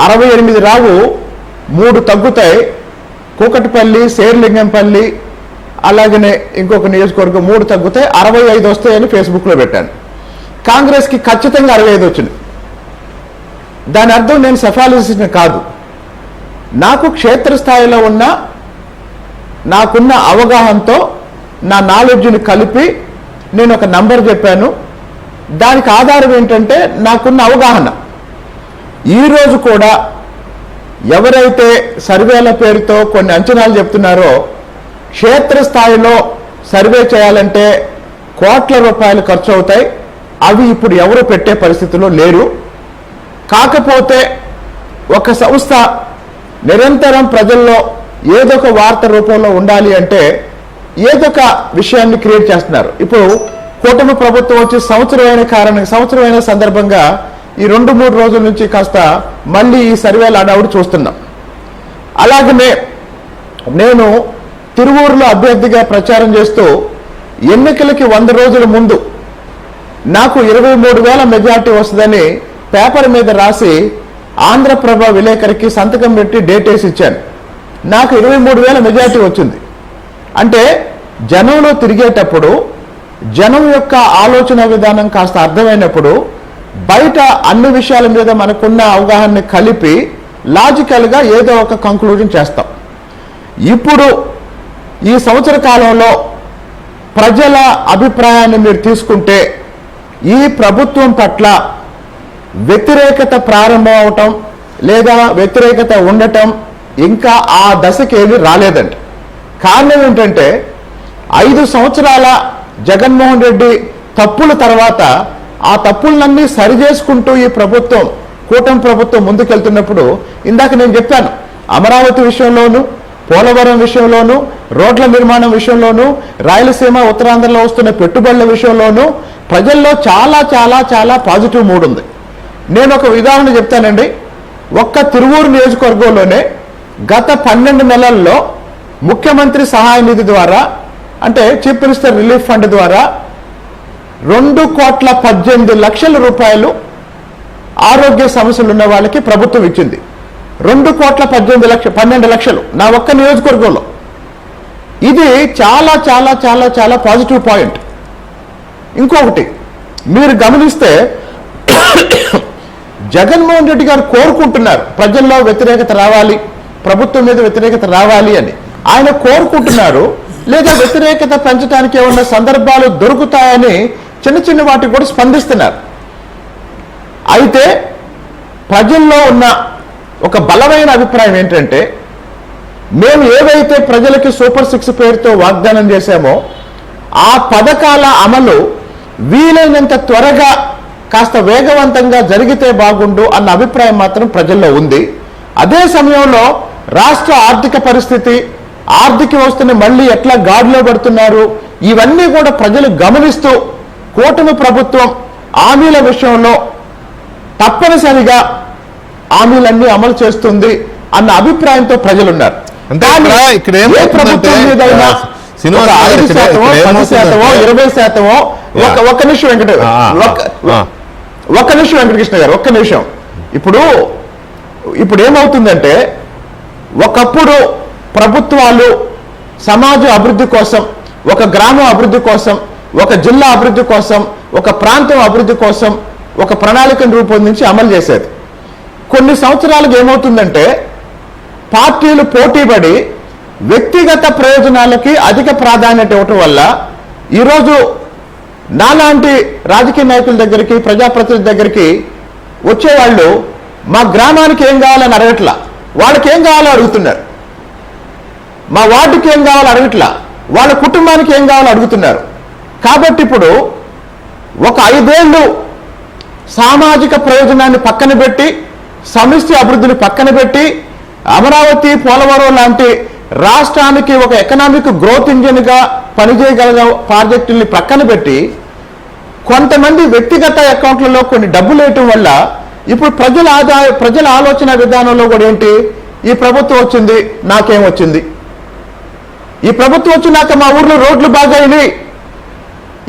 Speaker 3: 68 రావు, 3 తగ్గుతాయి, కూకట్పల్లి, శేర్లింగంపల్లి, అలాగనే ఇంకొక నియోజకవర్గం 3 తగ్గుతాయి, 65 వస్తాయని ఫేస్బుక్లో పెట్టాను. కాంగ్రెస్కి ఖచ్చితంగా 65 వచ్చింది. దాని అర్థం నేను సెఫాలజిస్ట్ కాదు. నాకు క్షేత్రస్థాయిలో ఉన్న నాకున్న అవగాహనతో నా నాలెడ్జ్ని కలిపి నేను ఒక నంబర్ చెప్పాను. దానికి ఆధారం ఏంటంటే నాకున్న అవగాహన. ఈరోజు కూడా ఎవరైతే సర్వేల పేరుతో కొన్ని అంచనాలు చెప్తున్నారో, క్షేత్రస్థాయిలో సర్వే చేయాలంటే కోట్ల రూపాయలు ఖర్చు అవుతాయి. అవి ఇప్పుడు ఎవరు పెట్టే పరిస్థితిలో లేరు. కాకపోతే ఒక సంస్థ నిరంతరం ప్రజల్లో ఏదో ఒక వార్త రూపంలో ఉండాలి అంటే ఏదో ఒక విషయాన్ని క్రియేట్ చేస్తున్నారు. ఇప్పుడు కూటమి ప్రభుత్వం వచ్చి సంవత్సరమైన సందర్భంగా ఈ 2-3 రోజుల నుంచి కాస్త మళ్ళీ ఈ సర్వేలు అడవుడు చూస్తున్నాం. అలాగనే నేను తిరువూరులో అభ్యర్థిగా ప్రచారం చేస్తూ ఎన్నికలకి 100 రోజుల ముందు నాకు 23,000 మెజార్టీ వస్తుందని పేపర్ మీద రాసి ఆంధ్రప్రభ విలేకరికి సంతకం పెట్టి డేట్ వేసి ఇచ్చాను. నాకు 23,000 మెజార్టీ వచ్చింది. అంటే జనంలో తిరిగేటప్పుడు జనం యొక్క ఆలోచన విధానం కాస్త అర్థమైనప్పుడు బయట అన్ని విషయాల మీద మనకున్న అవగాహనని కలిపి లాజికల్గా ఏదో ఒక కంక్లూజన్ చేస్తాం. ఇప్పుడు ఈ సంవత్సర కాలంలో ప్రజల అభిప్రాయాన్ని మీరు తీసుకుంటే ఈ ప్రభుత్వం పట్ల వ్యతిరేకత ప్రారంభం అవటం లేదా వ్యతిరేకత ఉండటం ఇంకా ఆ దశకి ఏమీ రాలేదండి. కారణం ఏంటంటే 5 సంవత్సరాల జగన్మోహన్ రెడ్డి తప్పుల తర్వాత ఆ తప్పులన్నీ సరిచేసుకుంటూ ఈ ప్రభుత్వం, కూటమి ప్రభుత్వం ముందుకెళ్తున్నప్పుడు ఇందాక నేను చెప్పాను, అమరావతి విషయంలోనూ, పోలవరం విషయంలోనూ, రోడ్ల నిర్మాణం విషయంలోనూ, రాయలసీమ ఉత్తరాంధ్రలో వస్తున్న పెట్టుబడుల విషయంలోనూ ప్రజల్లో చాలా చాలా చాలా పాజిటివ్ మూడ్ ఉంది. నేను ఒక ఉదాహరణ చెప్తానండి. ఒక్క తిరువూరు నియోజకవర్గంలోనే గత 12 నెలల్లో ముఖ్యమంత్రి సహాయ నిధి ద్వారా, అంటే చీఫ్ మినిస్టర్ రిలీఫ్ ఫండ్ ద్వారా 2,18,00,000 రూపాయలు ఆరోగ్య సమస్యలు ఉన్న వాళ్ళకి ప్రభుత్వం ఇచ్చింది. 2,12 లక్షలు నా ఒక్క నియోజకవర్గంలో. ఇది చాలా చాలా చాలా చాలా పాజిటివ్ పాయింట్. ఇంకొకటి మీరు గమనిస్తే జగన్మోహన్ రెడ్డి గారు కోరుకుంటున్నారు ప్రజల్లో వ్యతిరేకత రావాలి, ప్రభుత్వం మీద వ్యతిరేకత రావాలి అని ఆయన కోరుకుంటున్నారు. లేదా వ్యతిరేకత పెంచడానికి ఏమన్నా సందర్భాలు దొరుకుతాయని చిన్న చిన్న వాటికి కూడా స్పందిస్తున్నారు. అయితే ప్రజల్లో ఉన్న ఒక బలమైన అభిప్రాయం ఏంటంటే, మేము ఏవైతే ప్రజలకి సూపర్ 6 పేరుతో వాగ్దానం చేశామో ఆ పథకాల అమలు వీలైనంత త్వరగా కాస్త వేగవంతంగా జరిగితే బాగుండు అన్న అభిప్రాయం మాత్రం ప్రజల్లో ఉంది. అదే సమయంలో రాష్ట్ర ఆర్థిక పరిస్థితి, ఆర్థిక వ్యవస్థని మళ్ళీ ఎట్లా గాడిలో పడుతున్నారు, ఇవన్నీ కూడా ప్రజలు గమనిస్తూ కూటమి ప్రభుత్వం హామీల విషయంలో తప్పనిసరిగా హామీలన్నీ అమలు చేస్తుంది అన్న అభిప్రాయంతో ప్రజలున్నారు.
Speaker 1: ఇక్కడ ఏమవుతుందంటే,
Speaker 3: 5%, 20%, ఒక్క నిమిషం వెంకటకృష్ణ గారు, ఒక్క నిమిషం. ఇప్పుడు ఏమవుతుందంటే, ఒకప్పుడు ప్రభుత్వాలు సమాజ అభివృద్ధి కోసం, ఒక గ్రామం అభివృద్ధి కోసం, ఒక జిల్లా అభివృద్ధి కోసం, ఒక ప్రాంతం అభివృద్ధి కోసం ఒక ప్రణాళికను రూపొందించి అమలు చేసేది. కొన్ని సంవత్సరాలకు ఏమవుతుందంటే పార్టీలు పోటీపడి వ్యక్తిగత ప్రయోజనాలకి అధిక ప్రాధాన్యత ఇవ్వటం వల్ల ఈరోజు నాలాంటి రాజకీయ నాయకుల దగ్గరికి, ప్రజాప్రతినిధుల దగ్గరికి వచ్చేవాళ్ళు మా గ్రామానికి ఏం కావాలని అడగట్లా, వాళ్ళకి ఏం కావాలో అడుగుతున్నారు. మా వార్డుకి ఏం కావాలో అడగట్లా, వాళ్ళ కుటుంబానికి ఏం కావాలో అడుగుతున్నారు. కాబట్టి ఇప్పుడు ఒక 5 ఏళ్ళు సామాజిక ప్రయోజనాన్ని పక్కన పెట్టి, సమిష్టి అభివృద్ధిని పక్కన పెట్టి, అమరావతి, పోలవరం లాంటి రాష్ట్రానికి ఒక ఎకనామిక్ గ్రోత్ ఇంజిన్గా పనిచేయగల ప్రాజెక్టుల్ని పక్కన పెట్టి కొంతమంది వ్యక్తిగత అకౌంట్లలో కొన్ని డబ్బులు వేయటం వల్ల ఇప్పుడు ప్రజల ఆలోచన విధానంలో కూడా ఏంటి, ఈ ప్రభుత్వం వచ్చింది నాకేం వచ్చింది, ఈ ప్రభుత్వం వచ్చినాక మా ఊర్లో రోడ్లు బాగా అయినాయి,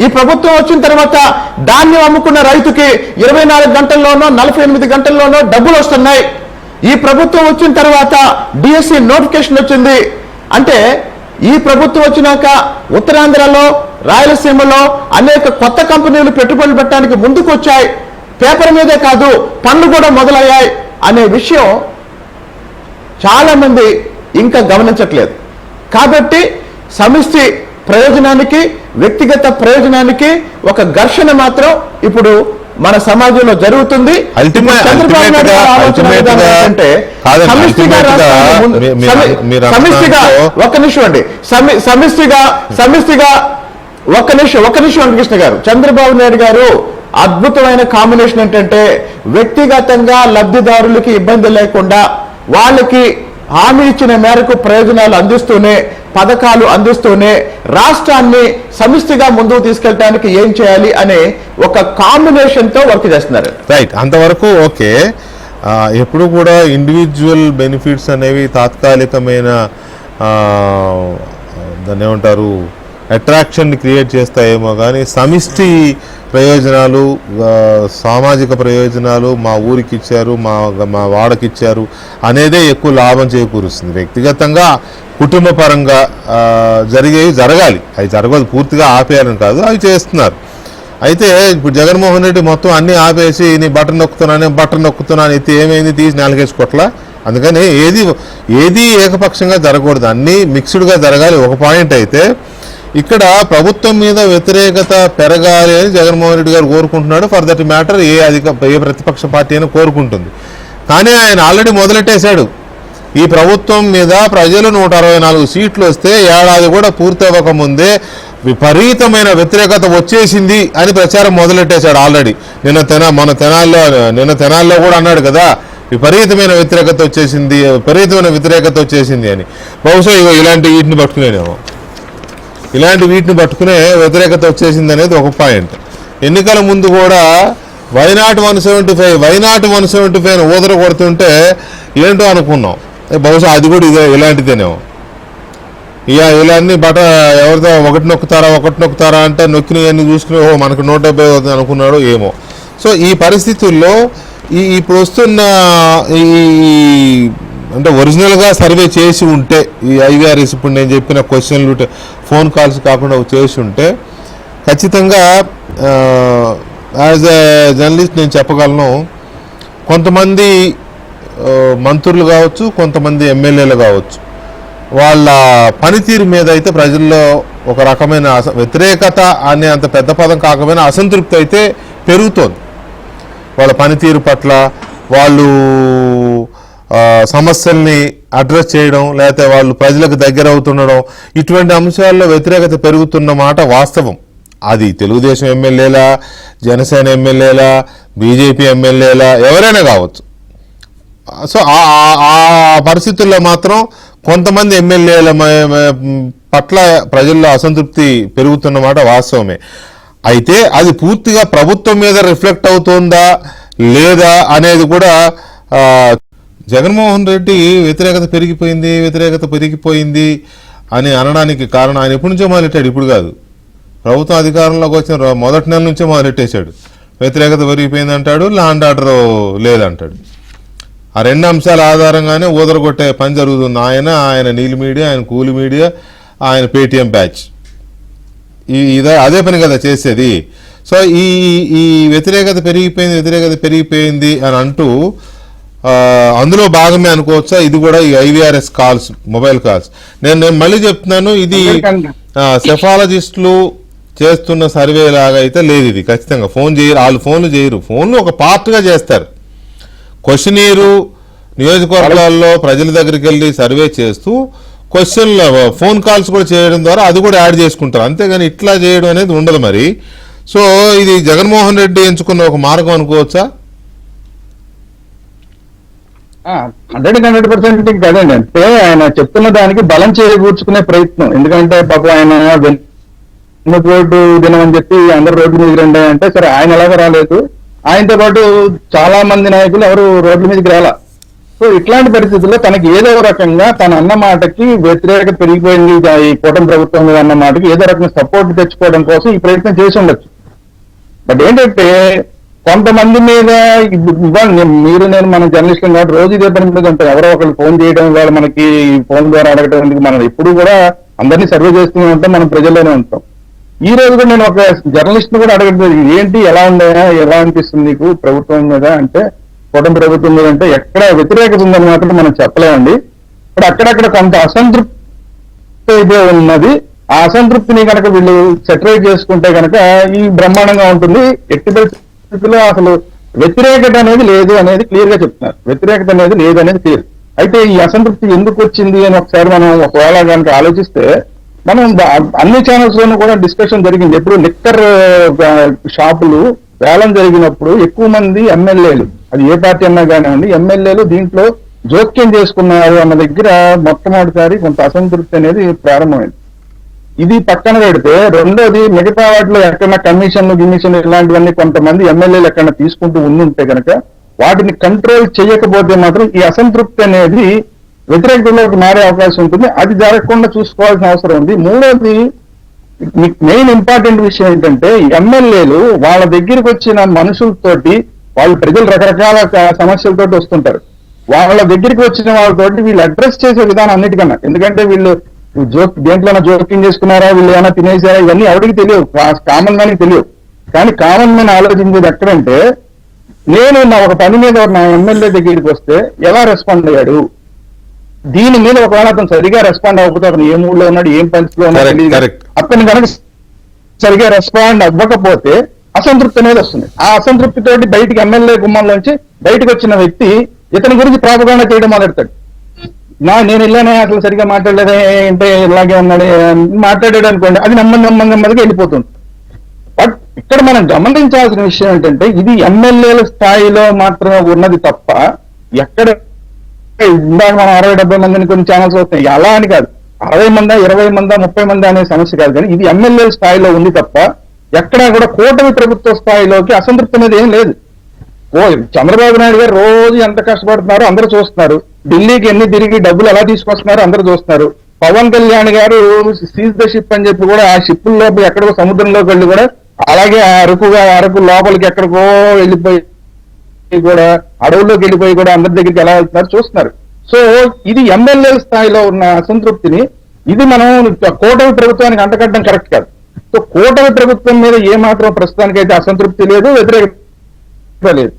Speaker 3: ఈ ప్రభుత్వం వచ్చిన తర్వాత ధాన్యం అమ్ముకున్న రైతుకి 24 గంటల్లోనో 48 గంటల్లోనో డబ్బులు వస్తున్నాయి, ఈ ప్రభుత్వం వచ్చిన తర్వాత డిఎస్సి నోటిఫికేషన్ వచ్చింది. అంటే ఈ ప్రభుత్వం వచ్చినాక ఉత్తరాంధ్రలో రాయలసీమలో అనేక కొత్త కంపెనీలు పెట్టుబడులు పెట్టడానికి ముందుకు వచ్చాయి, పేపర్ మీదే కాదు పనులు కూడా మొదలయ్యాయి అనే విషయం చాలా మంది ఇంకా గమనించట్లేదు. కాబట్టి సమిష్టి ప్రయోజనానికి వ్యక్తిగత ప్రయోజనానికి ఒక ఘర్షణ మాత్రం ఇప్పుడు మన సమాజంలో జరుగుతుంది. చంద్రబాబు నాయుడు గారి ఆలోచన విధానం ఏంటంటే సమిష్టిగా ఒక్క నిమిషం అండి, సమిష్టిగా ఒక్క నిమిషం వెంకటకృష్ణ గారు, చంద్రబాబు నాయుడు గారు అద్భుతమైన కాంబినేషన్ ఏంటంటే వ్యక్తిగతంగా లబ్ధిదారులకి ఇబ్బంది లేకుండా వాళ్ళకి హామీ ఇచ్చిన మేరకు ప్రయోజనాలు అందిస్తూనే పథకాలు అందిస్తూనే రాష్ట్రాన్ని సమిష్టిగా ముందుకు తీసుకెళ్ళడానికి ఏం చేయాలి అనే ఒక కాంబినేషన్ తో వర్క్ చేస్తున్నారు.
Speaker 1: రైట్, అంతవరకు ఓకే. ఎప్పుడు కూడా ఇండివిజువల్ బెనిఫిట్స్ అనేవి తాత్కాలికమైన దాన్ని ఏమంటారు అట్రాక్షన్ క్రియేట్ చేస్తాయేమో కానీ సమిష్టి ప్రయోజనాలు, సామాజిక ప్రయోజనాలు మా ఊరికి ఇచ్చారు, మా వాడకి ఇచ్చారు అనేదే ఎక్కువ లాభం చేకూరుస్తుంది. వ్యక్తిగతంగా కుటుంబ పరంగా జరగాలి, అవి జరగదు, పూర్తిగా ఆపేయాలని కాదు, అవి చేస్తున్నారు. అయితే ఇప్పుడు జగన్మోహన్ రెడ్డి మొత్తం అన్నీ ఆపేసి నీ బటన్ నొక్కుతున్నాను ఎత్తి ఏమైంది తీసి నెలకేసుకోట్లా. అందుకని ఏది ఏకపక్షంగా జరగకూడదు, అన్నీ మిక్స్డ్గా జరగాలి. ఒక పాయింట్ అయితే ఇక్కడ ప్రభుత్వం మీద వ్యతిరేకత పెరగాలి అని జగన్మోహన్ రెడ్డి గారు కోరుకుంటున్నాడు. ఫర్ దట్ మ్యాటర్ ఏ ప్రతిపక్ష పార్టీ అయినా కోరుకుంటుంది. కానీ ఆయన ఆల్రెడీ మొదలెట్టేశాడు. ఈ ప్రభుత్వం మీద ప్రజలు 164 సీట్లు వస్తే ఏడాది కూడా పూర్తి అవ్వకముందే విపరీతమైన వ్యతిరేకత వచ్చేసింది అని ప్రచారం మొదలెట్టేశాడు ఆల్రెడీ. నిన్న తెనాల్లో కూడా అన్నాడు కదా, విపరీతమైన వ్యతిరేకత వచ్చేసింది అని. బహుశా ఇలాంటి వీటిని పట్టుకునే వ్యతిరేకత వచ్చేసింది అనేది ఒక పాయింట్. ఎన్నికల ముందు కూడా వైనాట్ 175 ఊదర కొడుతుంటే ఏంటో అనుకున్నాం, బహుశా అది కూడా ఇలాంటిదేనేమో. ఇలాన్ని ఎవరితో ఒకటి నొక్కుతారా అంటే నొక్కినవన్నీ చూసుకుని మనకు 170 అనుకున్నాడు ఏమో. సో ఈ పరిస్థితుల్లో ఇప్పుడు వస్తున్న అంటే ఒరిజినల్గా సర్వే చేసి ఉంటే ఈ ఐవీఆర్ఎస్ ఇప్పుడు నేను చెప్పిన క్వశ్చన్లు ఫోన్ కాల్స్ కాకుండా చేసి ఉంటే ఖచ్చితంగా యాజ్ ఎ జర్నలిస్ట్ నేను చెప్పగలను, కొంతమంది మంత్రులు కావచ్చు, కొంతమంది ఎమ్మెల్యేలు కావచ్చు, వాళ్ళ పనితీరు మీద అయితే ప్రజల్లో ఒక రకమైన వ్యతిరేకత అనే అంత పెద్ద పదం కాకపోయినా అసంతృప్తి అయితే పెరుగుతోంది. వాళ్ళ పనితీరు పట్ల, వాళ్ళు సమస్యల్ని అడ్రస్ చేయడం, లేకపోతే వాళ్ళు ప్రజలకు దగ్గర అవుతుండడం, ఇటువంటి అంశాల్లో వ్యతిరేకత పెరుగుతున్న మాట వాస్తవం. అది తెలుగుదేశం ఎమ్మెల్యేలా, జనసేన ఎమ్మెల్యేలా, బీజేపీ ఎమ్మెల్యేలా, ఎవరైనా కావచ్చు. సో ఆ పరిస్థితుల్లో మాత్రం కొంతమంది ఎమ్మెల్యేల పట్ల ప్రజల్లో అసంతృప్తి పెరుగుతున్నమాట వాస్తవమే. అయితే అది పూర్తిగా ప్రభుత్వం మీద రిఫ్లెక్ట్ అవుతుందా లేదా అనేది కూడా జగన్మోహన్ రెడ్డి వ్యతిరేకత పెరిగిపోయింది అని అనడానికి కారణం ఆయన ఎప్పటి నుంచో మొదలెట్టాడు, ఇప్పుడు కాదు. ప్రభుత్వం అధికారంలోకి వచ్చిన మొదటి నెల నుంచే మొదలెట్టేశాడు. వ్యతిరేకత పెరిగిపోయింది అంటాడు, లా అండ్ ఆర్డర్ లేదంటాడు. ఆ రెండు అంశాల ఆధారంగానే ఊదరగొట్టే పని జరుగుతుంది. ఆయన నీలి మీడియా, ఆయన కూలి మీడియా, ఆయన పేటీఎం బ్యాచ్, అదే పని కదా చేసేది. సో ఈ వ్యతిరేకత పెరిగిపోయింది అని అంటూ అందులో భాగమే అనుకోవచ్చా ఇది కూడా? ఈ ఐవీఆర్ఎస్ కాల్స్, మొబైల్ కాల్స్, నేను మళ్ళీ చెప్తున్నాను, ఇది సెఫాలజిస్టులు చేస్తున్న సర్వే లాగా అయితే లేదు. ఇది ఖచ్చితంగా వాళ్ళు ఫోన్లు చేయరు, ఫోన్లు ఒక పార్ట్గా చేస్తారు. క్వశ్చనీరు నియోజకవర్గాల్లో ప్రజల దగ్గరికి వెళ్ళి సర్వే చేస్తూ క్వశ్చన్లు, ఫోన్ కాల్స్ కూడా చేయడం ద్వారా అది కూడా యాడ్ చేసుకుంటారు. అంతేగాని ఇట్లా చేయడం అనేది ఉండదు మరి. సో ఇది జగన్మోహన్ రెడ్డి ఎంచుకున్న ఒక మార్గం అనుకోవచ్చా?
Speaker 4: 100% కదండి. అంటే ఆయన చెప్తున్న దానికి బలం చేకూర్చుకునే ప్రయత్నం. ఎందుకంటే పాపం ఆయన రోడ్డు దినం అని చెప్పి అందరు రోడ్డు మీదకి రండి అంటే, సరే ఆయన ఎలాగ రాలేదు, ఆయనతో పాటు చాలా మంది నాయకులు ఎవరు రోడ్ల మీదకి రాలా. సో ఇట్లాంటి పరిస్థితుల్లో తనకి ఏదో రకంగా తన అన్న మాటకి వ్యతిరేకత పెరిగిపోయింది, ఈ కూటమి ప్రభుత్వం మీద అన్న మాటకి ఏదో రకంగా సపోర్ట్ తెచ్చుకోవడం కోసం ఈ ప్రయత్నం చేసి ఉండొచ్చు. బట్ ఏంటంటే కొంతమంది మీద మీరు నేను మన జర్నలిస్టులు కాబట్టి రోజు ఇదే పని మీద ఉంటాం. ఎవరో ఒకరు ఫోన్ చేయడం, వాళ్ళు మనకి ఫోన్ ద్వారా అడగడం, మనం ఎప్పుడు కూడా అందరినీ సర్వే చేస్తూనే ఉంటాం, మనం ప్రజల్లోనే ఉంటాం. ఈ రోజు కూడా నేను ఒక జర్నలిస్ట్ ని కూడా అడగట్లేదు ఏంటి ఎలా ఉందా, ఎలా అనిపిస్తుంది నీకు ప్రభుత్వం మీద అంటే, కూటమి ప్రభుత్వం మీద అంటే ఎక్కడ వ్యతిరేకత ఉందని మాత్రం మనం చెప్పలేమండి. ఇప్పుడు అక్కడక్కడ కొంత అసంతృప్తి అయితే ఉన్నది. ఆ అసంతృప్తిని కనుక వీళ్ళు సెటరేట్ చేసుకుంటే కనుక ఈ బ్రహ్మాండంగా ఉంటుంది. ఎట్టి పరిస్థితుల్లో అసలు వ్యతిరేకత అనేది లేదు అనేది క్లియర్ గా చెప్తున్నారు. వ్యతిరేకత అనేది లేదు అనేది క్లియర్. అయితే ఈ అసంతృప్తి ఎందుకు వచ్చింది అని ఒకసారి మనం ఒకవేళ కనుక ఆలోచిస్తే, మనం అన్ని ఛానల్స్ లోనూ కూడా డిస్కషన్ జరిగింది. ఎప్పుడు లిక్కర్ షాపులు వేలం జరిగినప్పుడు ఎక్కువ మంది ఎమ్మెల్యేలు, అది ఏ పార్టీ అన్నా కానివ్వండి, ఎమ్మెల్యేలు దీంట్లో జోక్యం చేసుకున్నారు అన్న దగ్గర మొట్టమొదటిసారి కొంత అసంతృప్తి అనేది ప్రారంభమైంది. ఇది పక్కన పెడితే రెండోది, మిగతా వాటిలో ఎక్కడన్నా కమిషన్లు ఇలాంటివన్నీ కొంతమంది ఎమ్మెల్యేలు ఎక్కడన్నా తీసుకుంటూ ఉండుంటే కనుక వాటిని కంట్రోల్ చేయకపోతే మాత్రం ఈ అసంతృప్తి అనేది వ్యతిరేకతలోకి మారే అవకాశం ఉంటుంది. అది జరగకుండా చూసుకోవాల్సిన అవసరం ఉంది. మూడోది, మెయిన్ ఇంపార్టెంట్ విషయం ఏంటంటే, ఎమ్మెల్యేలు వాళ్ళ దగ్గరికి వచ్చిన మనుషులతోటి, వాళ్ళు ప్రజలు రకరకాల సమస్యలతోటి వస్తుంటారు. వాళ్ళ దగ్గరికి వచ్చిన వాళ్ళతోటి వీళ్ళు అడ్రస్ చేసే విధానం అన్నిటికన్నా, ఎందుకంటే వీళ్ళు దేంట్లోనే జోక్యం చేసుకున్నారా, వీళ్ళు ఏమైనా తినేసారా, ఇవన్నీ ఎవరికి తెలియవు, కామన్ మ్యాన్కి తెలియవు. కానీ కామన్ మ్యాన్ ఆలోచించేది ఎక్కడంటే, నేను నా ఒక పని మీద నా ఎమ్మెల్యే దగ్గరికి వస్తే ఎలా రెస్పాండ్ అయ్యాడు, దీని మీద ఒకవేళ అతను సరిగా రెస్పాండ్ అవ్వకపోతే అతను ఏ మూడ్ లో ఉన్నాడు, ఏం పరిస్థితిలో ఉన్నాడు, అతను కనుక సరిగా రెస్పాండ్ అవ్వకపోతే అసంతృప్తి అనేది వస్తుంది. ఆ అసంతృప్తి తోటి బయటికి ఎమ్మెల్యే గుమ్మంలోంచి బయటకు వచ్చిన వ్యక్తి ఇతని గురించి ప్రాపగాండా చేయడం మొదలెడతాడు. నేను ఇలానే అసలు సరిగా మాట్లాడలేదే, అంటే ఇలాగే ఉన్నాడు మాట్లాడాడు అనుకోండి, అది నెమ్మదిగా వెళ్ళిపోతుంది. బట్ ఇక్కడ మనం గమనించాల్సిన విషయం ఏంటంటే, ఇది ఎమ్మెల్యేల స్థాయిలో మాత్రమే ఉన్నది తప్ప, ఎక్కడ ఇందాక మనం 60-70 మందిని కొన్ని ఛానల్స్ వస్తాయి, అలా అని కాదు, 60 మందా 20 మందా 30 మంది అనే సమస్య కాదు. కానీ ఇది ఎమ్మెల్యేల స్థాయిలో ఉంది తప్ప ఎక్కడా కూడా కూటమి ప్రభుత్వ స్థాయిలోకి అసంతృప్తి అనేది ఏం లేదు. చంద్రబాబు నాయుడు గారు రోజు ఎంత కష్టపడుతున్నారో అందరూ చూస్తున్నారు. ఢిల్లీకి ఎన్ని తిరిగి డబ్బులు ఎలా తీసుకొస్తున్నారో అందరూ చూస్తున్నారు. పవన్ కళ్యాణ్ గారు సీజ్ ద షిప్ అని చెప్పి కూడా ఆ షిప్పుల్లో ఎక్కడికో సముద్రంలోకి వెళ్ళి కూడా, అలాగే అరకు లోపలికి ఎక్కడికో వెళ్ళిపోయి కూడా, అడవుల్లోకి వెళ్ళిపోయి కూడా అందరి దగ్గరికి ఎలా వెళ్తున్నారు చూస్తున్నారు. సో ఇది ఎమ్మెల్యేల స్థాయిలో ఉన్న అసంతృప్తిని ఇది మనం కూటమి ప్రభుత్వానికి అంటకట్టడం కరెక్ట్ కాదు. సో కూటమి ప్రభుత్వం మీద ఏమాత్రం ప్రస్తుతానికైతే అసంతృప్తి లేదు, వ్యతిరేకత లేదు.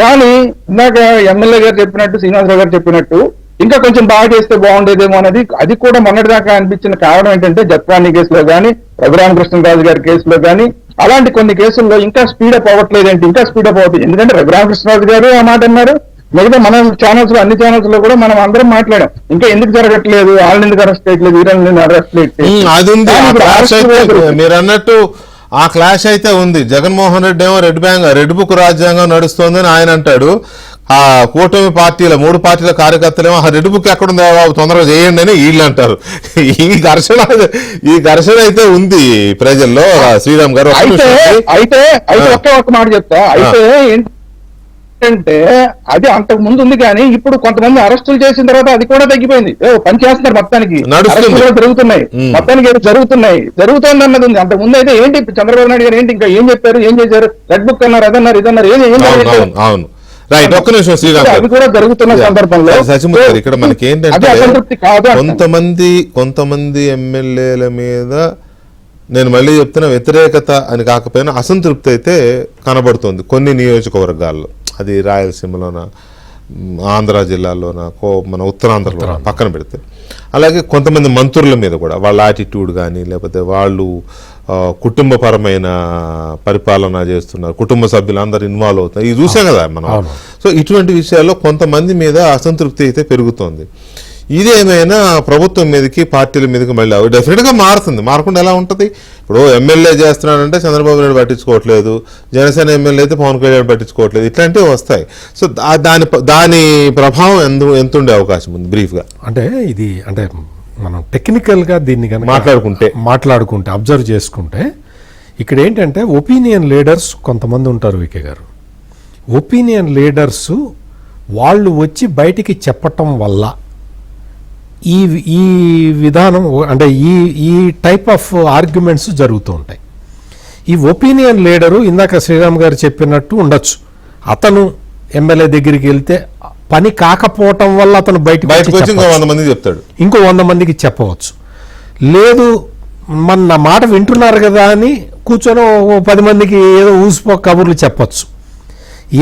Speaker 4: కానీ ఇందాక ఎమ్మెల్యే గారు చెప్పినట్టు, శ్రీనివాసరావు గారు చెప్పినట్టు ఇంకా కొంచెం బాగా చేస్తే బాగుండేదేమో అనేది, అది కూడా మొన్నటిదాకా అనిపించిన కారణం ఏంటంటే, జత్వాని కేసులో కానీ, రఘురామకృష్ణరాజు గారి కేసులో కానీ, అలాంటి కొన్ని కేసుల్లో ఇంకా స్పీడప్ అవ్వట్లేదేంటి, ఇంకా స్పీడప్ అవుతుంది. ఎందుకంటే రఘురామకృష్ణరాజు గారు ఆ మాట అన్నారు, మిగతా మన ఛానల్స్ లో, అన్ని ఛానల్స్ లో కూడా మనం అందరం మాట్లాడాం, ఇంకా ఎందుకు జరగట్లేదు, వాళ్ళని ఎందుకు అరెస్ట్ చేయట్లేదు, వీళ్ళని అరెస్ట్ చేయట్లేదు.
Speaker 1: మీరు అన్నట్టు ఆ క్లాష్ అయితే ఉంది. జగన్మోహన్ రెడ్డి ఏమో రెడ్ బుక్ రాజ్యాంగం నడుస్తోందని ఆయన అంటాడు. ఆ కూటమి పార్టీల 3 పార్టీల కార్యకర్తలేమో ఆ రెడ్ బుక్ ఎక్కడుంది బాబు తొందరగా చేయండి అని వీళ్ళు అంటారు. ఈ ఘర్షణ అయితే ఉంది ప్రజల్లో. శ్రీరామ్ గారు
Speaker 4: అయితే ఒక్క మాట చెప్తా. అయితే ఏంటంటే అది అంతకు ముందు ఉంది, కానీ ఇప్పుడు కొంతమంది అరెస్టులు చేసిన తర్వాత అది కూడా తగ్గిపోయింది. పని చేస్తున్నారు, మొత్తానికి జరుగుతున్నాయి, మొత్తానికి జరుగుతుంది అన్నది ఉంది. అంతకు ముందు అయితే ఏంటి చంద్రబాబు నాయుడు గారు ఏంటి ఇంకా ఏం చెప్పారు, ఏం చేశారు, రెడ్ బుక్ అన్నారు, అదన్నారు, ఇదన్నారు,
Speaker 1: అవును రైట్. ఒక్క నిమిషం శ్రీరామ్
Speaker 4: అది కూడా జరుగుతున్న సందర్భంలో
Speaker 1: సచిమూర్తి, ఇక్కడ మనకి ఏంటంటే కొంతమంది ఎమ్మెల్యేల మీద నేను మళ్ళీ చెప్తున్నా, వ్యతిరేకత అని కాకపోయినా అసంతృప్తి అయితే కనబడుతుంది కొన్ని నియోజకవర్గాల్లో. అది రాయలసీమలోన, ఆంధ్ర జిల్లాలోన, మన ఉత్తరాంధ్రలో పక్కన పెడితే. అలాగే కొంతమంది మంత్రుల మీద కూడా వాళ్ళ యాటిట్యూడ్ కానీ, లేకపోతే వాళ్ళు కుటుంబపరమైన పరిపాలన చేస్తున్నారు, కుటుంబ సభ్యులు అందరు ఇన్వాల్వ్ అవుతున్నారు, ఇది చూసాం కదా మనం. సో ఇటువంటి విషయాల్లో కొంతమంది మీద అసంతృప్తి అయితే పెరుగుతోంది. ఇదేమైనా ప్రభుత్వం మీదకి, పార్టీల మీదకి మళ్ళీ డెఫినెట్ గా మారుతుంది. మారకుండా ఎలా ఉంటుంది? ఇప్పుడు ఎమ్మెల్యే చేస్తున్నాడంటే చంద్రబాబు నాయుడు పట్టించుకోవట్లేదు, జనసేన ఎమ్మెల్యే అయితే పవన్ కళ్యాణ్ పట్టించుకోవట్లేదు, ఇట్లాంటివి వస్తాయి. సో దాని ప్రభావం ఎంత ఉండే అవకాశం ఉంది బ్రీఫ్ గా?
Speaker 2: అంటే ఇది అంటే మనం టెక్నికల్ గా దీన్ని మాట్లాడుకుంటే అబ్జర్వ్ చేసుకుంటే, ఇక్కడ ఏంటంటే ఒపీనియన్ లీడర్స్ కొంతమంది ఉంటారు వికే గారు. ఒపీనియన్ లీడర్స్ వాళ్ళు వచ్చి బయటికి చెప్పటం వల్ల ఈ విధానం అంటే ఈ టైప్ ఆఫ్ ఆర్గ్యుమెంట్స్ జరుగుతూ ఉంటాయి. ఈ ఒపీనియన్ లీడరు ఇందాక శ్రీరామ్ గారు చెప్పినట్టు ఉండొచ్చు, అతను ఎమ్మెల్యే దగ్గరికి వెళ్తే పని కాకపోవటం వల్ల అతను బయటకు వచ్చి
Speaker 1: చెప్తాడు,
Speaker 2: ఇంకో 100 మందికి చెప్పవచ్చు. లేదు మన నా మాట వింటున్నారు కదా అని కూర్చొని ఓ 10 మందికి ఏదో ఊసిపో కబుర్లు చెప్పచ్చు.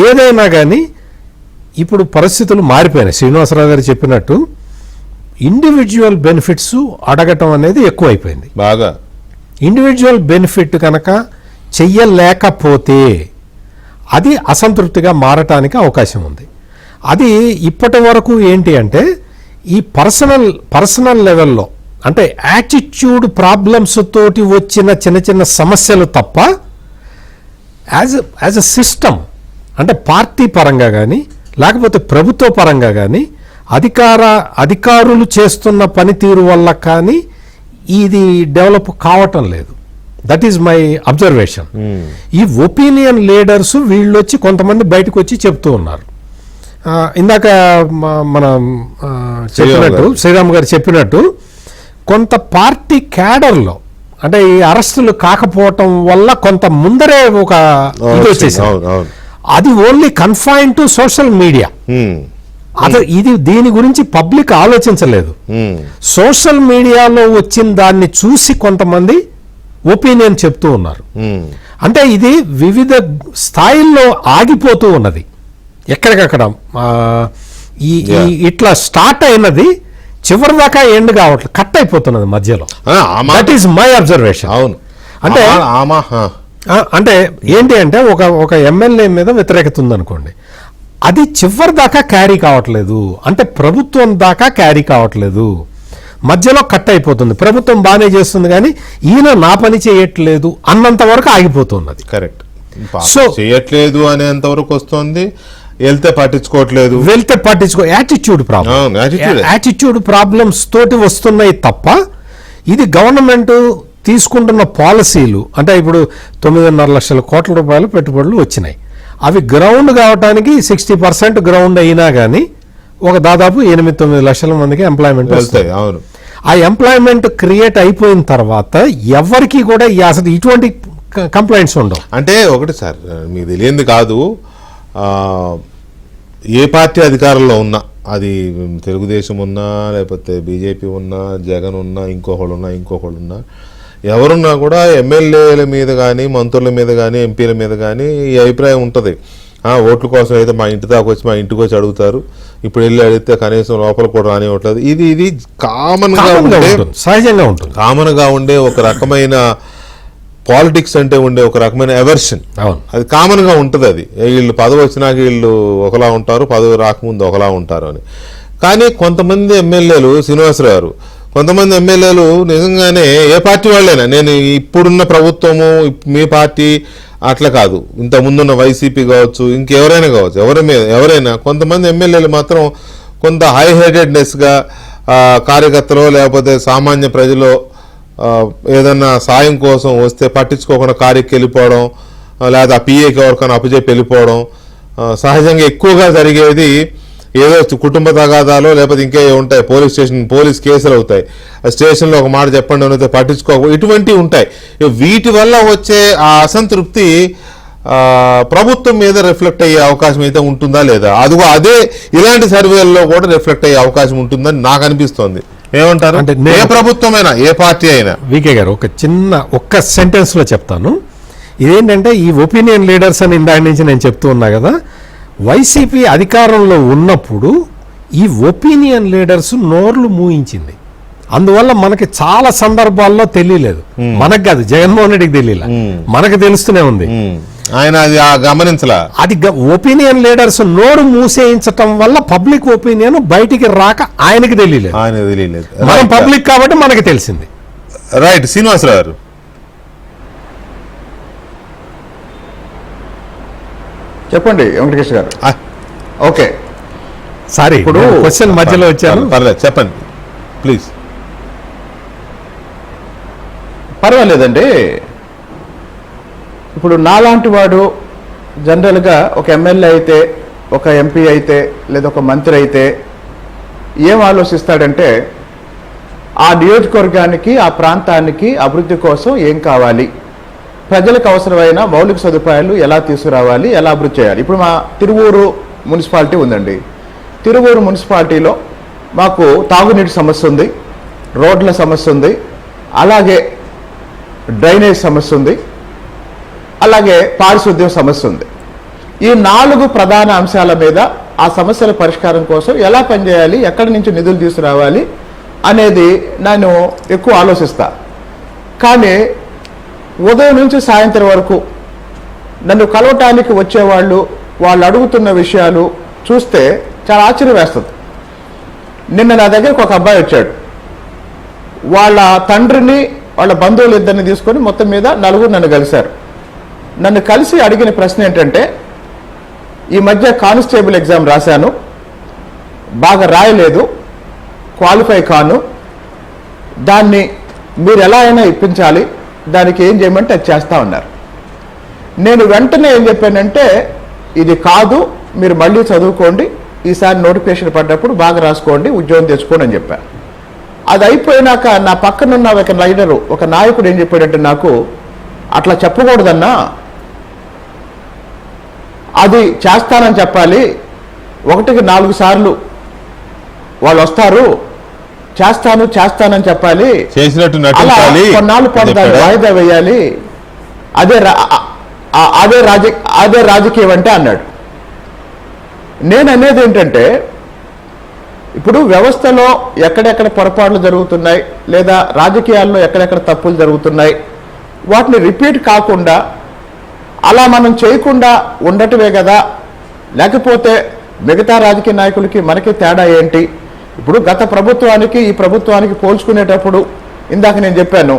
Speaker 2: ఏదైనా కానీ ఇప్పుడు పరిస్థితులు మారిపోయినాయి. శ్రీనివాసరావు గారు చెప్పినట్టు ఇండివిజువల్ బెనిఫిట్స్ అడగటం అనేది ఎక్కువైపోయింది.
Speaker 1: బాగా
Speaker 2: ఇండివిజువల్ బెనిఫిట్ కనుక చెయ్యలేకపోతే అది అసంతృప్తిగా మారటానికి అవకాశం ఉంది. అది ఇప్పటి వరకు ఏంటి అంటే ఈ పర్సనల్ లెవెల్లో అంటే యాటిట్యూడ్ ప్రాబ్లమ్స్ తోటి వచ్చిన చిన్న చిన్న సమస్యలు తప్ప యాజ్ అ సిస్టమ్ అంటే పార్టీ పరంగా కానీ లేకపోతే ప్రభుత్వ పరంగా కానీ అధికారులు చేస్తున్న పనితీరు వల్ల కానీ ఇది డెవలప్ కావటం లేదు. That is my observation. ఈ ఒపీనియన్ లీడర్స్ వీళ్ళు వచ్చి కొంతమంది బయటకు వచ్చి చెప్తూ ఉన్నారు. ఇందాక మన చెప్పినట్టు శ్రీరామ్ గారు చెప్పినట్టు కొంత పార్టీ క్యాడర్లో అంటే ఈ అరెస్టులు కాకపోవటం వల్ల కొంత ముందరే ఒక ఇది వచ్చేసింది. అది only confine to social media. ఇది దీని గురించి పబ్లిక్ ఆలోచించలేదు. సోషల్ మీడియాలో వచ్చిన దాన్ని చూసి కొంతమంది ఒపీనియన్ చెప్తూ ఉన్నారు. అంటే ఇది వివిధ స్థాయిల్లో ఆగిపోతూ ఉన్నది. ఎక్కడికక్కడ ఇట్లా స్టార్ట్ అయినది చివరి దాకా ఎండ్ కావట్లేదు, కట్ అయిపోతున్నది మధ్యలో. That is my observation.
Speaker 1: అవును.
Speaker 2: అంటే అంటే ఏంటి అంటే ఒక ఎమ్మెల్యే మీద వ్యతిరేకత ఉందనుకోండి, అది చివరి దాకా క్యారీ కావట్లేదు, అంటే ప్రభుత్వం దాకా క్యారీ కావట్లేదు, మధ్యలో కట్ అయిపోతుంది. ప్రభుత్వం బాగానే చేస్తుంది కానీ ఈయన నా పని చేయట్లేదు అన్నంత వరకు ఆగిపోతున్నది.
Speaker 1: కరెక్ట్. సో చేయట్లేదు అనేంత వరకు వస్తుంది, వెళ్తే పట్టించుకోవట్లేదు,
Speaker 2: యాటిట్యూడ్ ప్రాబ్లమ్స్ తోటి వస్తున్నాయి తప్ప ఇది గవర్నమెంట్ తీసుకుంటున్న పాలసీలు అంటే ఇప్పుడు 9.5 లక్షల కోట్ల రూపాయలు పెట్టుబడులు వచ్చినాయి. అవి గ్రౌండ్ కావడానికి 60% గ్రౌండ్ అయినా కానీ ఒక దాదాపు 8-9 లక్షల మందికి ఎంప్లాయ్మెంట్ వస్తాయి.
Speaker 1: అవును.
Speaker 2: ఆ ఎంప్లాయ్మెంట్ క్రియేట్ అయిపోయిన తర్వాత ఎవరికి కూడా అసలు ఇటువంటి కంప్లైంట్స్ ఉండవు.
Speaker 1: అంటే ఒకటి సార్, మీకు తెలియంది కాదు, ఏ పార్టీ అధికారంలో ఉన్నా, అది తెలుగుదేశం ఉన్నా లేకపోతే బీజేపీ ఉన్నా జగన్ ఉన్నా ఇంకొకళ్ళు ఉన్నా ఎవరున్నా కూడా ఎమ్మెల్యేల మీద కానీ మంత్రుల మీద కానీ ఎంపీల మీద కానీ ఈ అభిప్రాయం ఉంటుంది. ఓట్ల కోసం అయితే మా ఇంటి దాకా వచ్చి మా ఇంటికి వచ్చి అడుగుతారు, ఇప్పుడు వెళ్ళి అడిగితే కనీసం లోపల కూడా రానివ్వట్లేదు. ఇది
Speaker 2: సహజంగా ఉంటుంది.
Speaker 1: కామన్గా ఉండే ఒక రకమైన పాలిటిక్స్ అంటే ఉండే ఒక రకమైన ఎవర్షన్, అది కామన్గా ఉంటుంది. అది వీళ్ళు పదవి వచ్చినాక వీళ్ళు ఒకలా ఉంటారు, పదవి రాకముందు ఒకలా ఉంటారు అని. కానీ కొంతమంది ఎమ్మెల్యేలు, శ్రీనివాసరావు గారు, కొంతమంది ఎమ్మెల్యేలు నిజంగానే ఏ పార్టీ వాళ్ళైనా, నేను ఇప్పుడున్న ప్రభుత్వము మీ పార్టీ అట్లా కాదు, ఇంత ముందున్న వైసీపీ కావచ్చు, ఇంకెవరైనా కావచ్చు, ఎవరైనా కొంతమంది ఎమ్మెల్యేలు మాత్రం కొంత హై హెడెడ్నెస్గా కార్యకర్తలు లేకపోతే సామాన్య ప్రజలు ఏదన్నా సాయం కోసం వస్తే పట్టించుకోకుండా కార్యకి వెళ్ళిపోవడం, లేదా పిఏకి ఎవరికైనా అప్పచెప్పి వెళ్ళిపోవడం సహజంగా ఎక్కువగా జరిగేది. ఏదో కుటుంబ తగాదాలు లేకపోతే ఇంకే ఉంటాయి, పోలీస్ కేసులు అవుతాయి, స్టేషన్లో ఒక మాట చెప్పండి అయితే పట్టించుకోకపో, ఇటువంటివి ఉంటాయి. వీటి వల్ల వచ్చే ఆ అసంతృప్తి ప్రభుత్వం మీద రిఫ్లెక్ట్ అయ్యే అవకాశం అయితే ఉంటుందా లేదా, అదే ఇలాంటి సర్వేల్లో కూడా రిఫ్లెక్ట్ అయ్యే అవకాశం ఉంటుందని నాకు అనిపిస్తోంది. ఏమంటారు? అంటే ఏ ప్రభుత్వమైనా ఏ పార్టీ అయినా.
Speaker 2: వికే గారు ఒక్క సెంటెన్స్ లో చెప్తాను. ఇదేంటంటే ఈ ఒపీనియన్ లీడర్స్ అని ఇందాక నుంచి నేను చెప్తూ ఉన్నా కదా, వైసీపీ అధికారంలో ఉన్నప్పుడు ఈ ఒపీనియన్ లీడర్స్ నోర్లు మూయించింది. అందువల్ల మనకి చాలా సందర్భాల్లో తెలియలేదు. మనకు కాదు, జగన్మోహన్ రెడ్డికి తెలియలే, మనకు తెలుస్తూనే ఉంది.
Speaker 1: ఆయన అది గమనించలా.
Speaker 2: అది ఒపీనియన్ లీడర్స్ నోరు మూసేయించటం వల్ల పబ్లిక్ ఒపీనియన్ బయటికి రాక ఆయనకి తెలియలేదు. మనం పబ్లిక్ కాబట్టి మనకి తెలిసింది.
Speaker 1: రైట్. శ్రీనివాసరావు గారు
Speaker 3: చెప్పండి. వెంకటేష్ గారు. ఓకే,
Speaker 2: సారీ ఇప్పుడు క్వశ్చన్ మధ్యలో వచ్చాను.
Speaker 1: పర్లేదు, చెప్పండి ప్లీజ్.
Speaker 3: పర్వాలేదండి. ఇప్పుడు నాలాంటి వాడు జనరల్గా ఒక ఎమ్మెల్యే అయితే, ఒక ఎంపీ అయితే, లేదా ఒక మంత్రి అయితే ఏం ఆలోచిస్తాడంటే ఆ నియోజకవర్గానికి, ఆ ప్రాంతానికి అభివృద్ధి కోసం ఏం కావాలి, ప్రజలకు అవసరమైన మౌలిక సదుపాయాలు ఎలా తీసుకురావాలి, ఎలా అభివృద్ధి చేయాలి. ఇప్పుడు మా తిరువూరు మున్సిపాలిటీ ఉందండి. తిరువూరు మున్సిపాలిటీలో మాకు తాగునీటి సమస్య ఉంది, రోడ్ల సమస్య ఉంది, అలాగే డ్రైనేజ్ సమస్య ఉంది, అలాగే పారిశుద్ధ్యం సమస్య ఉంది. ఈ 4 ప్రధాన అంశాల మీద ఆ సమస్యల పరిష్కారం కోసం ఎలా పనిచేయాలి, ఎక్కడి నుంచి నిధులు తీసుకురావాలి అనేది నేను ఎక్కువ ఆలోచిస్తా. కానీ ఉదయం నుంచి సాయంత్రం వరకు నన్ను కలవటానికి వచ్చేవాళ్ళు, వాళ్ళు అడుగుతున్న విషయాలు చూస్తే చాలా ఆశ్చర్యం వేస్తుంది. నిన్న నా దగ్గరకు ఒక అబ్బాయి వచ్చాడు. వాళ్ళ తండ్రిని, వాళ్ళ బంధువులు ఇద్దరిని తీసుకొని మొత్తం మీద 4 నన్ను కలిశారు. నన్ను కలిసి అడిగిన ప్రశ్న ఏంటంటే, ఈ మధ్య కానిస్టేబుల్ ఎగ్జామ్ రాశాను, బాగా రాయలేదు, క్వాలిఫై కాను, దాన్ని మీరు ఎలా అయినా ఇప్పించాలి, దానికి ఏం చేయమంటే అది చేస్తా ఉన్నారు. నేను వెంటనే ఏం చెప్పానంటే, ఇది కాదు, మీరు మళ్ళీ చదువుకోండి, ఈసారి నోటిఫికేషన్ పడ్డప్పుడు బాగా రాసుకోండి, ఉద్యోగం తెచ్చుకోండి అని చెప్పాను. అది అయిపోయినాక నా పక్కనున్న ఒక లీడరు, ఒక నాయకుడు ఏం చెప్పాడంటే నాకు, అట్లా చెప్పకూడదన్నా, అది చేస్తానని చెప్పాలి, 1కి 4 సార్లు వాళ్ళు వస్తారు, చేస్తానని చెప్పాలి,
Speaker 1: చేసినట్టు
Speaker 3: అలా కొన్నాళ్ళు పాటు దాన్ని వాయిదా వేయాలి, అదే రాజకీయం అంటే అన్నాడు. నేను అనేది ఏంటంటే, ఇప్పుడు వ్యవస్థలో ఎక్కడెక్కడ పొరపాట్లు జరుగుతున్నాయి, లేదా రాజకీయాల్లో ఎక్కడెక్కడ తప్పులు జరుగుతున్నాయి, వాటిని రిపీట్ కాకుండా అలా మనం చేయకుండా ఉండటమే కదా, లేకపోతే మిగతా రాజకీయ నాయకులకి మనకి తేడా ఏంటి? ఇప్పుడు గత ప్రభుత్వానికి ఈ ప్రభుత్వానికి పోల్చుకునేటప్పుడు ఇందాక నేను చెప్పాను,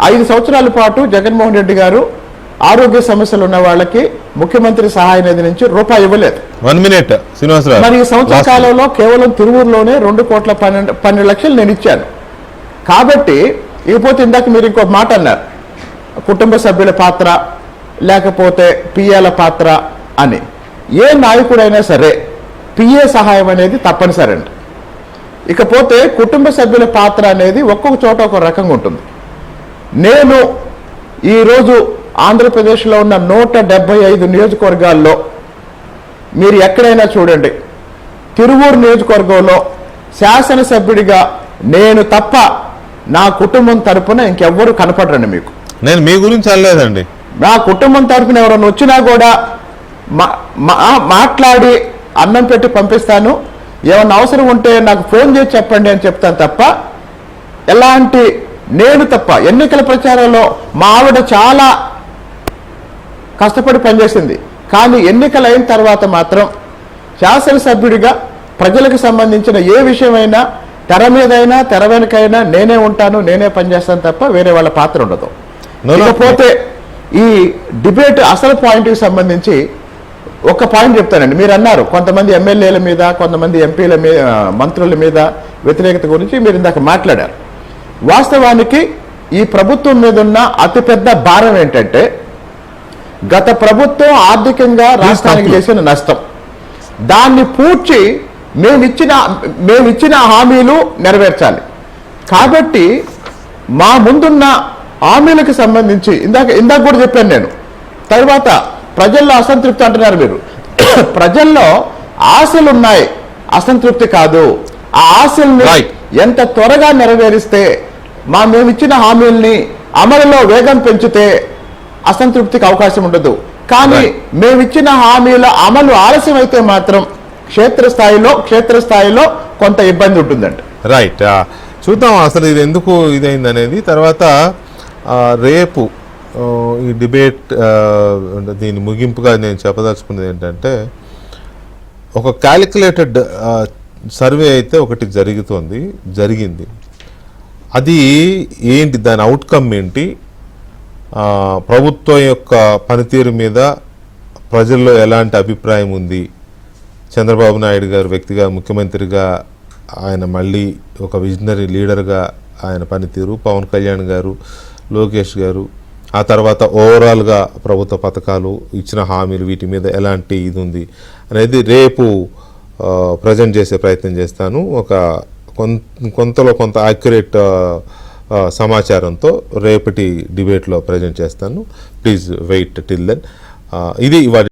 Speaker 3: 5 సంవత్సరాల పాటు జగన్మోహన్ రెడ్డి గారు ఆరోగ్య సమస్యలు ఉన్న వాళ్ళకి ముఖ్యమంత్రి సహాయ నిధి నుంచి రూపాయి ఇవ్వలేదు.
Speaker 1: 1 minute శ్రీనివాసరావు.
Speaker 3: మరి ఈ సంవత్సర కాలంలో కేవలం తిరువూరులోనే 2,12 లక్షలు నేను ఇచ్చాను. కాబట్టి ఇకపోతే ఇందాక మీరు ఇంకో మాట అన్నారు, కుటుంబ సభ్యుల పాత్ర లేకపోతే పిఏల పాత్ర అని. ఏ నాయకుడైనా సరే పిఏ సహాయం అనేది తప్పనిసరి అండి. ఇకపోతే కుటుంబ సభ్యుల పాత్ర అనేది ఒక్కొక్క చోట ఒక రకంగా ఉంటుంది. నేను ఈరోజు ఆంధ్రప్రదేశ్లో ఉన్న 175 నియోజకవర్గాల్లో మీరు ఎక్కడైనా చూడండి, తిరువూరు నియోజకవర్గంలో శాసనసభ్యుడిగా నేను తప్ప నా కుటుంబం తరపున ఇంకెవ్వరూ కనపడరండి మీకు.
Speaker 1: నేను మీ గురించి అనలేదండి.
Speaker 3: నా కుటుంబం తరపున ఎవరైనా వచ్చినా కూడా మాట్లాడి అన్నం పెట్టి పంపిస్తాను, ఏమన్నా అవసరం ఉంటే నాకు ఫోన్ చేసి చెప్పండి అని చెప్తాను తప్ప, ఎలాంటి నేను తప్ప ఎన్నికల ప్రచారంలో మా ఆవిడ చాలా కష్టపడి పనిచేసింది, కానీ ఎన్నికలు అయిన తర్వాత మాత్రం శాసనసభ్యుడిగా ప్రజలకు సంబంధించిన ఏ విషయమైనా తెర మీదైనా తెర వెనుకైనా నేనే ఉంటాను, నేనే పనిచేస్తాను తప్ప వేరే వాళ్ళ పాత్ర ఉండదు. ఇకపోతే ఈ డిబేట్ అసలు పాయింట్కి సంబంధించి ఒక పాయింట్ చెప్తానండి. మీరు అన్నారు కొంతమంది ఎమ్మెల్యేల మీద, కొంతమంది ఎంపీల మీద, మంత్రుల మీద వ్యతిరేకత గురించి మీరు ఇందాక మాట్లాడారు. వాస్తవానికి ఈ ప్రభుత్వం మీద ఉన్న అతిపెద్ద భారం ఏంటంటే, గత ప్రభుత్వం ఆర్థికంగా రాష్ట్రానికి చేసిన నష్టం, దాన్ని పూడ్చి మేమిచ్చిన హామీలు నెరవేర్చాలి. కాబట్టి మా ముందున్న హామీలకు సంబంధించి ఇందాక కూడా చెప్పాను నేను. తర్వాత ప్రజల్లో అసంతృప్తి అంటున్నారు మీరు. ప్రజల్లో ఆశలు ఉన్నాయి, అసంతృప్తి కాదు. ఆ ఆశల్ని ఎంత త్వరగా నెరవేరిస్తే, మేమిచ్చిన హామీల్ని అమలులో వేగం పెంచితే అసంతృప్తికి అవకాశం ఉండదు. కానీ మేమిచ్చిన హామీల అమలు ఆలస్యం అయితే మాత్రం క్షేత్రస్థాయిలో కొంత ఇబ్బంది ఉంటుందండి.
Speaker 1: రైట్, చూద్దాం అసలు ఇది ఎందుకు ఇదైంది అనేది. తర్వాత రేపు ఈ డిబేట్ దీని ముగింపుగా నేను చెప్పదలుచుకున్నది ఏంటంటే, ఒక క్యాలిక్యులేటెడ్ సర్వే అయితే ఒకటి జరిగింది. అది ఏంటి, దాని అవుట్కమ్ ఏంటి, ప్రభుత్వం యొక్క పనితీరు మీద ప్రజల్లో ఎలాంటి అభిప్రాయం ఉంది, చంద్రబాబు నాయుడు గారు వ్యక్తిగా ముఖ్యమంత్రిగా ఆయన మళ్ళీ ఒక విజనరీ లీడర్గా ఆయన పనితీరు, పవన్ కళ్యాణ్ గారు, లోకేష్ గారు, ఆ తర్వాత ఓవరాల్గా ప్రభుత్వ పథకాలు, ఇచ్చిన హామీలు, వీటి మీద ఎలాంటి ఇది ఉంది అనేది రేపు ప్రజెంట్ చేసే ప్రయత్నం చేస్తాను. కొంతలో కొంత యాక్యురేట్ సమాచారంతో రేపటి డిబేట్లో ప్రజెంట్ చేస్తాను. Please wait till then. ఇది ఇవాళ